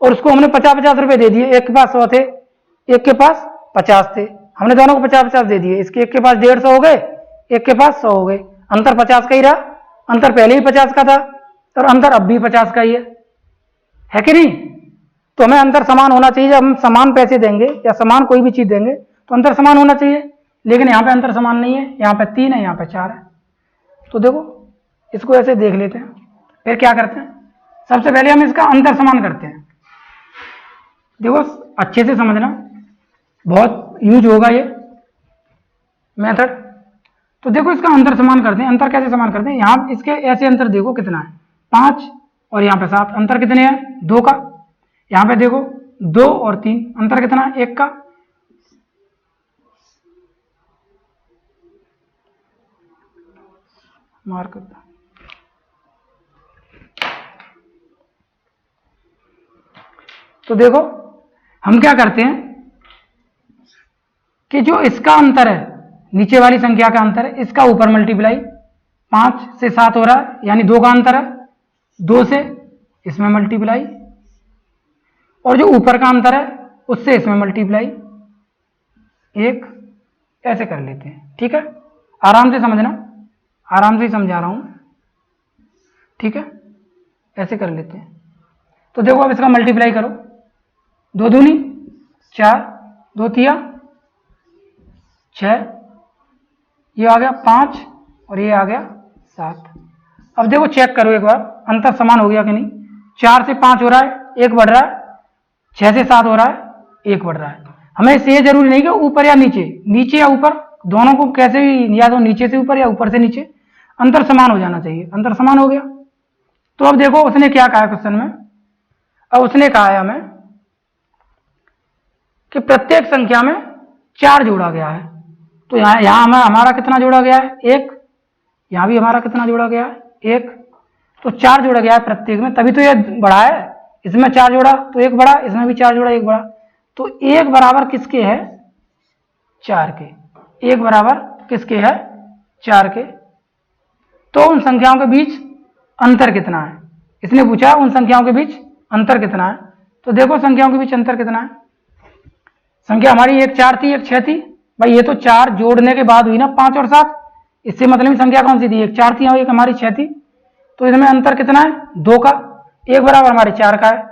और उसको हमने 50-50 रुपए दे दिए, एक के पास 100 थे, एक के पास 50 थे, हमने दोनों को 50-50 दे दिए। इसके एक के पास 150 हो गए, एक के पास 100 हो गए, अंतर 50 का ही रहा। अंतर पहले ही 50 का था और अंतर अब भी 50 का ही है कि नहीं? तो हमें अंतर समान होना चाहिए। जब हम समान पैसे देंगे या समान कोई भी चीज देंगे तो अंतर समान होना चाहिए, लेकिन यहाँ पे अंतर समान नहीं है। यहाँ पे 3 है, यहाँ पे 4 है। तो देखो इसको ऐसे देख लेते हैं। फिर क्या करते हैं, सबसे पहले हम इसका अंतर समान करते हैं। देखो अच्छे से समझना, बहुत यूज होगा ये मेथड। तो देखो इसका अंतर समान करते हैं। अंतर कैसे समान करते हैं? यहाँ इसके ऐसे अंतर देखो कितना है, 5 और यहाँ पे 7, अंतर कितने हैं? 2 का। यहाँ पे देखो 2 और 3, अंतर कितना है? 1 का। मार्क करता। तो देखो हम क्या करते हैं कि जो इसका अंतर है, नीचे वाली संख्या का अंतर है, इसका ऊपर मल्टीप्लाई, 5 से 7 हो रहा है यानी 2 का अंतर है, 2 से इसमें मल्टीप्लाई, और जो ऊपर का अंतर है उससे इसमें मल्टीप्लाई 1, ऐसे कर लेते हैं। ठीक है, आराम से समझना, आराम से समझा रहा हूं, ठीक है, ऐसे कर लेते हैं। तो देखो अब इसका मल्टीप्लाई करो, 2 दूनी 4, 2 तिया 6, ये आ गया 5 और ये आ गया 7। अब देखो चेक करो एक बार अंतर समान हो गया कि नहीं। 4 से 5 हो रहा है, 1 बढ़ रहा है, 6 से 7 हो रहा है, 1 बढ़ रहा है। हमें इससे ये जरूरी नहीं कि ऊपर या नीचे, नीचे या ऊपर, दोनों को कैसे भी, या तो नीचे से ऊपर या ऊपर से नीचे, अंतर समान हो जाना चाहिए। अंतर समान हो गया। तो अब देखो उसने क्या कहा है क्वेश्चन में। अब उसने कहा है हमें कि प्रत्येक संख्या में 4 जोड़ा गया है। तो यहां हमारा कितना जोड़ा गया है? 1। यहां भी हमारा कितना जोड़ा गया है? 1। तो 4 जोड़ा गया है प्रत्येक में, तभी तो ये बढ़ा है। इसमें 4 जोड़ा तो 1 बढ़ा, इसमें भी 4 जोड़ा 1 बढ़ा। तो 1 बराबर किसके है? 4 के। 1 बराबर किसके है? 4 के। तो उन संख्याओं के बीच अंतर कितना है? इसने पूछा उन संख्याओं के बीच अंतर कितना है। तो देखो संख्याओं के बीच अंतर कितना है। संख्या हमारी एक 4 थी, एक 6 थी। भाई ये तो 4 जोड़ने के बाद हुई ना, 5 और 7। इससे मतलब संख्या कौन सी थी? एक 4 थी और एक हमारी 6 थी। तो इसमें अंतर कितना है? 2 का। 1 बराबर हमारे 4 का है,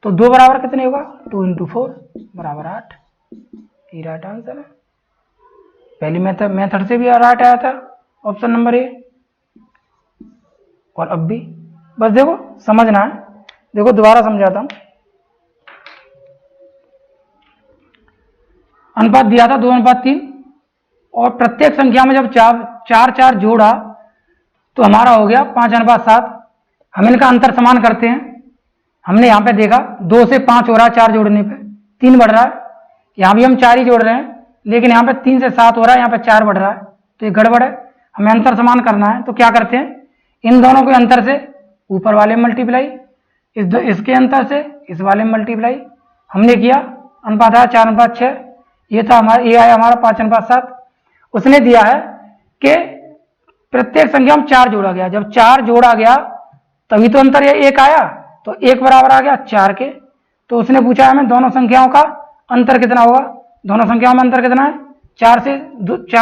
तो 2 बराबर कितने होगा? 2 × 4 बराबर 8। ये राइट आंसर है। पहली मेथड से भी राइट आया था ऑप्शन नंबर ए, और अब भी। बस देखो समझना है। देखो दोबारा समझाता हूं। अनुपात दिया था 2:3, और प्रत्येक संख्या में जब 4 जोड़ा तो हमारा हो गया 5:7। हम इनका अंतर समान करते हैं। हमने यहाँ पे देखा 2 से 5 हो रहा है 4 जोड़ने पे, 3 बढ़ रहा है। यहाँ भी हम 4 ही जोड़ रहे हैं, लेकिन यहाँ पे 3 से 7 हो रहा है, यहाँ पे 4 बढ़ रहा है, तो ये गड़बड़ है। हमें अंतर समान करना है, तो क्या करते हैं, इन दोनों के अंतर से ऊपर वाले में मल्टीप्लाई, इसके अंतर से इस वाले में मल्टीप्लाई। हमने किया, अनुपात आया 4:6, ये था हमारा, ये आया हमारा 5:7। उसने दिया है कि प्रत्येक संख्या में 4 जोड़ा गया, जब 4 जोड़ा गया तभी तो अंतर ये 1 आया, तो 1 बराबर आ गया 4 के। तो उसने पूछा है हमें दोनों संख्याओं का अंतर कितना होगा। दोनों संख्याओं में अंतर कितना है, 4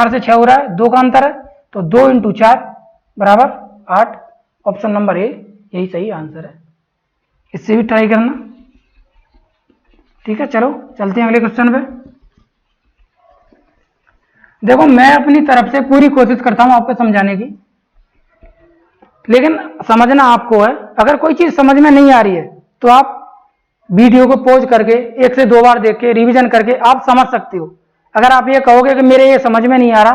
से 6 हो रहा है, 2 का अंतर है, तो 2 × 4 बराबर 8। ऑप्शन नंबर ए यही सही आंसर है। इससे भी ट्राई करना, ठीक है। चलो चलते हैं अगले क्वेश्चन पे। देखो मैं अपनी तरफ से पूरी कोशिश करता हूं आपको समझाने की, लेकिन समझना आपको है। अगर कोई चीज समझ में नहीं आ रही है तो आप वीडियो को पॉज करके 1 से 2 बार देख के रिवीजन करके आप समझ सकते हो। अगर आप ये कहोगे कि मेरे ये समझ में नहीं आ रहा,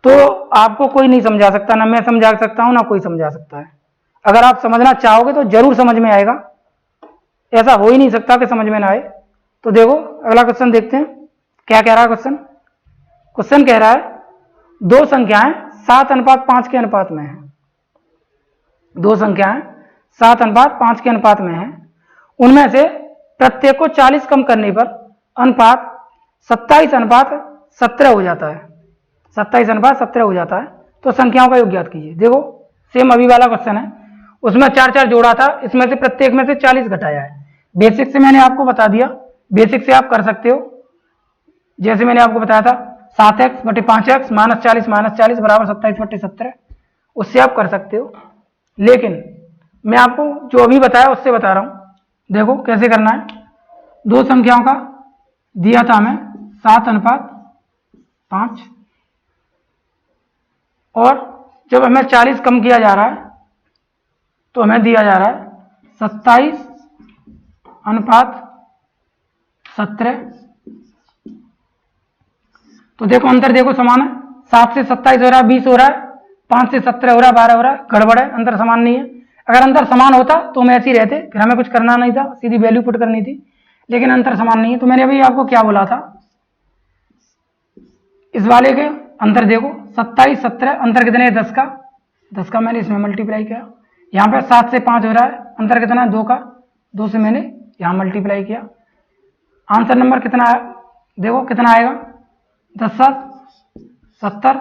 तो आपको कोई नहीं समझा सकता, ना मैं समझा सकता हूं ना कोई समझा सकता है। अगर आप समझना चाहोगे तो जरूर समझ में आएगा, ऐसा हो ही नहीं सकता कि समझ में ना आए। तो देखो अगला क्वेश्चन देखते हैं क्या कह रहा है क्वेश्चन। क्वेश्चन कह रहा है 2 संख्याएं 7:5 के अनुपात में है। 2 संख्याएं 7:5 के अनुपात में है, उनमें से प्रत्येक को 40 कम करने पर अनुपात 27:17 हो जाता है। 27:17 हो जाता है, तो संख्याओं का योग ज्ञात कीजिए। देखो सेम अभी वाला क्वेश्चन है, उसमें 4 जोड़ा था, इसमें से प्रत्येक में से 40 घटाया है। बेसिक से मैंने आपको बता दिया, बेसिक से आप कर सकते हो। जैसे मैंने आपको बताया था 7x बटे 5x -40 बराबर 27/17, उससे आप कर सकते हो। लेकिन मैं आपको जो अभी बताया उससे बता रहा हूं, देखो कैसे करना है। 2 संख्याओं का दिया था हमें 7:5, और जब हमें 40 कम किया जा रहा है तो हमें दिया जा रहा है 27:17। तो देखो अंतर देखो समान है, 7 से 27 हो रहा है, 20 हो रहा है, 5 से 17 हो रहा है, 12 हो रहा है, गड़बड़ है, अंतर समान नहीं है। अगर अंतर समान होता तो हम ऐसे ही रहते, फिर हमें कुछ करना नहीं था, सीधी वैल्यू पुट करनी थी, लेकिन अंतर समान नहीं है। तो मैंने अभी आपको क्या बोला था, इस वाले के अंतर देखो 27-17, अंतर कितने है 10 का मैंने इसमें मल्टीप्लाई किया। यहाँ पे 7 से 5 हो रहा है, अंतर कितना है 2 का, 2 से मैंने यहाँ मल्टीप्लाई किया। आंसर नंबर कितना है, देखो कितना आएगा, 10 7 70,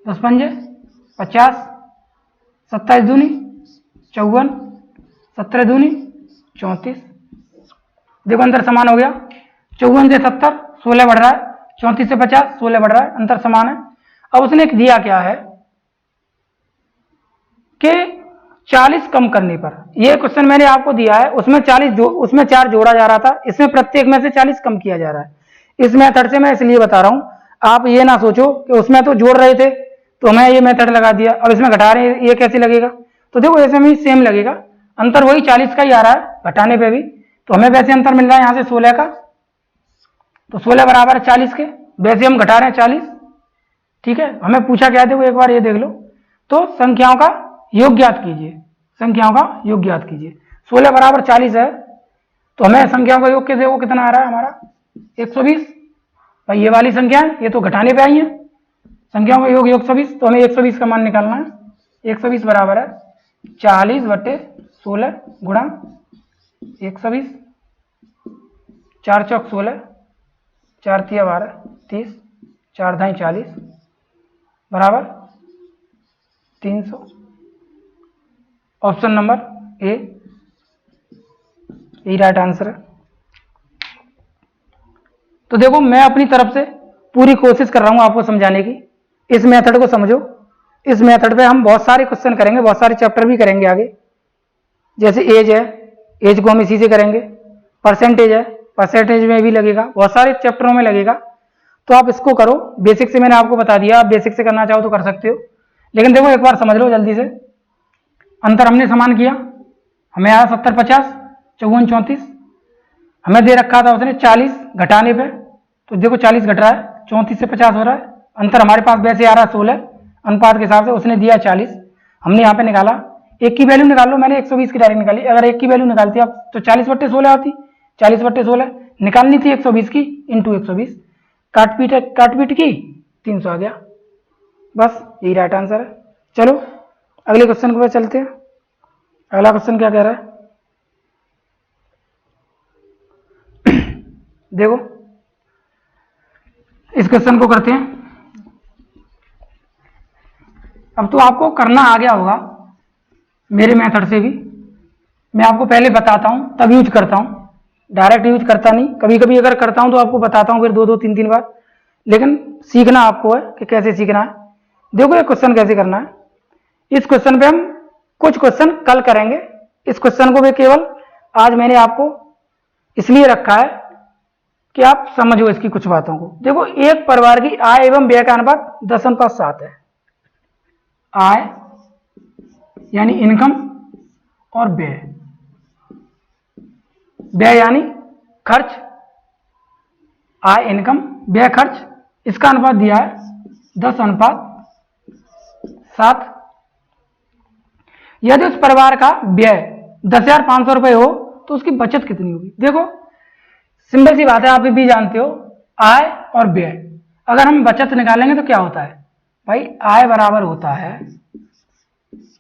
10 5 50, 27 दूनी 54, 17 दूनी 34। देखो अंतर समान हो गया, 54 से 70 16 बढ़ रहा है, 34 से 50 16 बढ़ रहा है, अंतर समान है। अब उसने दिया क्या है कि 40 कम करने पर, यह क्वेश्चन मैंने आपको दिया है, उसमें 4 जोड़ा जा रहा था, इसमें प्रत्येक में से 40 कम किया जा रहा है। इस मेथड से मैं इसलिए बता रहा हूं, आप ये ना सोचो कि उसमें तो जोड़ रहे थे तो हमें ये मेथड लगा दिया, अब इसमें घटा रहे हैं, ये कैसे लगेगा। तो देखो ऐसे में सेम लगेगा, अंतर वही 40 का ही आ रहा है घटाने पे भी। तो हमें वैसे अंतर मिल रहा है यहाँ से 16 का, तो 16 बराबर है 40 के, वैसे हम घटा रहे हैं 40, ठीक है। हमें पूछा क्या, देखो एक बार ये देख लो, तो संख्याओं का योग ज्ञात कीजिए, संख्याओं का योग ज्ञात कीजिए। 16 बराबर 40 है, तो हमें संख्याओं का योग कैसे, वो कितना आ रहा है हमारा 120। भाई ये वाली संख्या है, ये तो घटाने पे आई है, संख्याओं का योग 120, तो हमें 120 का मान निकालना है। 120 बराबर है 40/16 गुणा 120, 4 चौक 16, 4 तिया 12 30, 4 धाई 40 बराबर 300। ऑप्शन नंबर ए यही राइट आंसर है। तो देखो मैं अपनी तरफ से पूरी कोशिश कर रहा हूं आपको समझाने की, इस मेथड को समझो। इस मेथड पे हम बहुत सारे क्वेश्चन करेंगे, बहुत सारे चैप्टर भी करेंगे आगे। जैसे एज है, एज को हम इसी से करेंगे। परसेंटेज है, परसेंटेज में भी लगेगा, बहुत सारे चैप्टरों में लगेगा। तो आप इसको करो, बेसिक से मैंने आपको बता दिया, आप बेसिक से करना चाहो तो कर सकते हो। लेकिन देखो एक बार समझ लो जल्दी से, अंतर हमने समान किया, हमें आया 70 50 54 34, हमें दे रखा था उसने 40 घटाने पे, तो देखो 40 घट रहा है, 34 से 50 हो रहा है, अंतर हमारे पास वैसे आ रहा है 16 अनुपात के हिसाब से, उसने दिया 40, हमने यहाँ पे निकाला एक की वैल्यू निकाल लो, मैंने 120 की डायरेक्ट निकाली। अगर एक की वैल्यू निकालती आप तो 40/16 आती, 40/16 निकालनी थी 120 की, इंटू 120, काट पीट की 300 आ गया। बस यही राइट आंसर है। चलो अगले क्वेश्चन के पास चलते हैं। अगला क्वेश्चन क्या कह रहा है, देखो इस क्वेश्चन को करते हैं। अब तो आपको करना आ गया होगा मेरे मेथड से भी, मैं आपको पहले बताता हूं तब यूज करता हूं, डायरेक्ट यूज करता नहीं। कभी कभी अगर करता हूं तो आपको बताता हूं फिर 2-2 3-3 बार, लेकिन सीखना आपको है कि कैसे सीखना है। देखो ये क्वेश्चन कैसे करना है। इस क्वेश्चन पे हम कुछ क्वेश्चन कल करेंगे, इस क्वेश्चन को भी केवल आज मैंने आपको इसलिए रखा है कि आप समझो इसकी कुछ बातों को। देखो एक परिवार की आय एवं व्यय का अनुपात 10:7 है। आय यानी इनकम और व्यय, व्यय यानी खर्च, आय इनकम व्यय खर्च, इसका अनुपात दिया है 10:7। यदि उस परिवार का व्यय 10,500 रुपए हो तो उसकी बचत कितनी होगी। देखो सिंपल सी बात है, आप भी जानते हो आय और व्यय। अगर हम बचत निकालेंगे तो क्या होता है भाई, आय बराबर होता है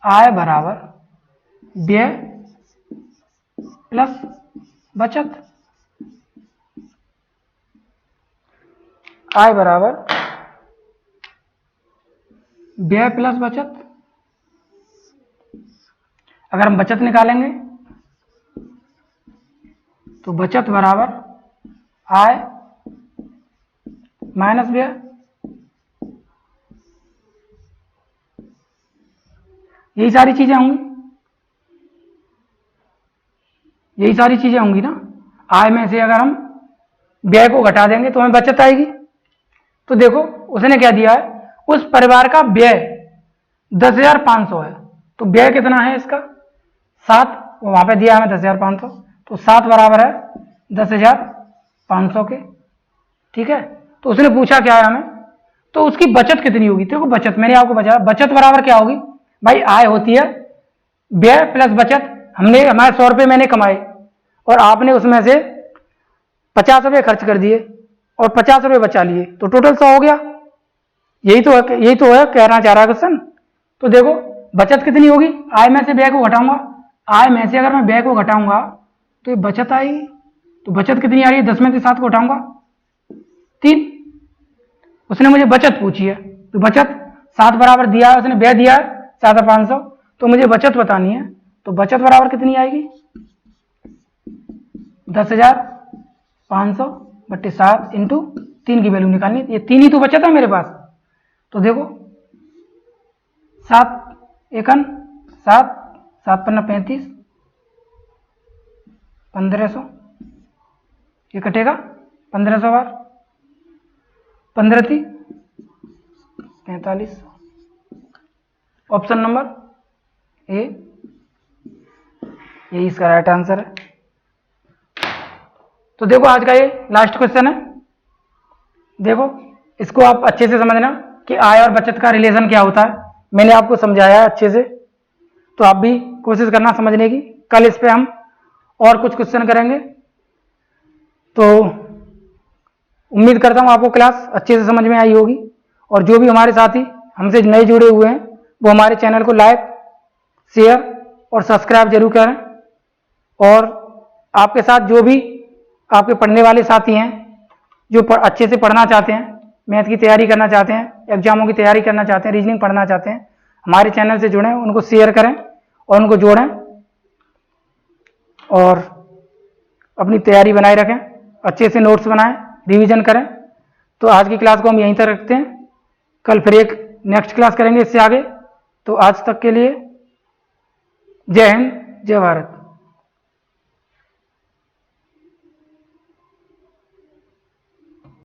आय बराबर व्यय प्लस बचत, आय बराबर व्यय प्लस बचत। अगर हम बचत निकालेंगे तो बचत बराबर आय माइनस व्यय। यही सारी चीजें होंगी, यही सारी चीजें होंगी ना। आय में से अगर हम व्यय को घटा देंगे तो हमें बचत आएगी। तो देखो उसने क्या दिया है, उस परिवार का व्यय 10,500 है, तो व्यय कितना है इसका 7, वहां पे दिया हमें 10,500, तो 7 बराबर है 10,500 के। ठीक है, तो उसने पूछा क्या है हमें, तो उसकी बचत कितनी होगी। देखो बचत मैंने आपको बताया, बचत बराबर क्या होगी भाई, आय होती है व्यय प्लस बचत। हमारे 100 रुपये मैंने कमाए और आपने उसमें से 50 रुपये खर्च कर दिए और 50 रुपये बचा लिए, तो टोटल 100 हो गया। यही तो है कहना चाह रहा है क्वेश्चन। तो देखो बचत कितनी होगी, आय में से व्यय को घटाऊंगा, आय में से अगर मैं व्यय को घटाऊंगा तो ये बचत आएगी। तो बचत कितनी आ रही है, 10 में से 7 को घटाऊंगा 3। उसने मुझे बचत पूछी है, तो बचत 7 बराबर दिया है, उसने व्यय दिया है 7,500, तो मुझे बचत बतानी है। तो बचत बराबर कितनी आएगी 10,500/7 इंटू 3 की वैल्यू निकालनी, ये 3 ही तो बचत है मेरे पास। तो देखो 7 एकन 7, 7 पन्ना 35, 1500, ये कटेगा 1500 बार, 15 थी 45। ऑप्शन नंबर ए यही इसका राइट आंसर है। तो देखो आज का ये लास्ट क्वेश्चन है। देखो इसको आप अच्छे से समझना कि आय और बचत का रिलेशन क्या होता है, मैंने आपको समझाया है अच्छे से, तो आप भी कोशिश करना समझने की। कल इस पे हम और कुछ क्वेश्चन करेंगे, तो उम्मीद करता हूँ आपको क्लास अच्छे से समझ में आई होगी। और जो भी हमारे साथी हमसे नए जुड़े हुए हैं वो हमारे चैनल को लाइक शेयर और सब्सक्राइब जरूर करें। और आपके साथ जो भी आपके पढ़ने वाले साथी हैं जो अच्छे से पढ़ना चाहते हैं, मैथ की तैयारी करना चाहते हैं, एग्जामों की तैयारी करना चाहते हैं, रीजनिंग पढ़ना चाहते हैं, हमारे चैनल से जुड़ें, उनको शेयर करें और उनको जोड़ें और अपनी तैयारी बनाए रखें, अच्छे से नोट्स बनाएं, रिवीजन करें। तो आज की क्लास को हम यहीं तक रखते हैं, कल फिर एक नेक्स्ट क्लास करेंगे इससे आगे। तो आज तक के लिए जय हिंद जय भारत।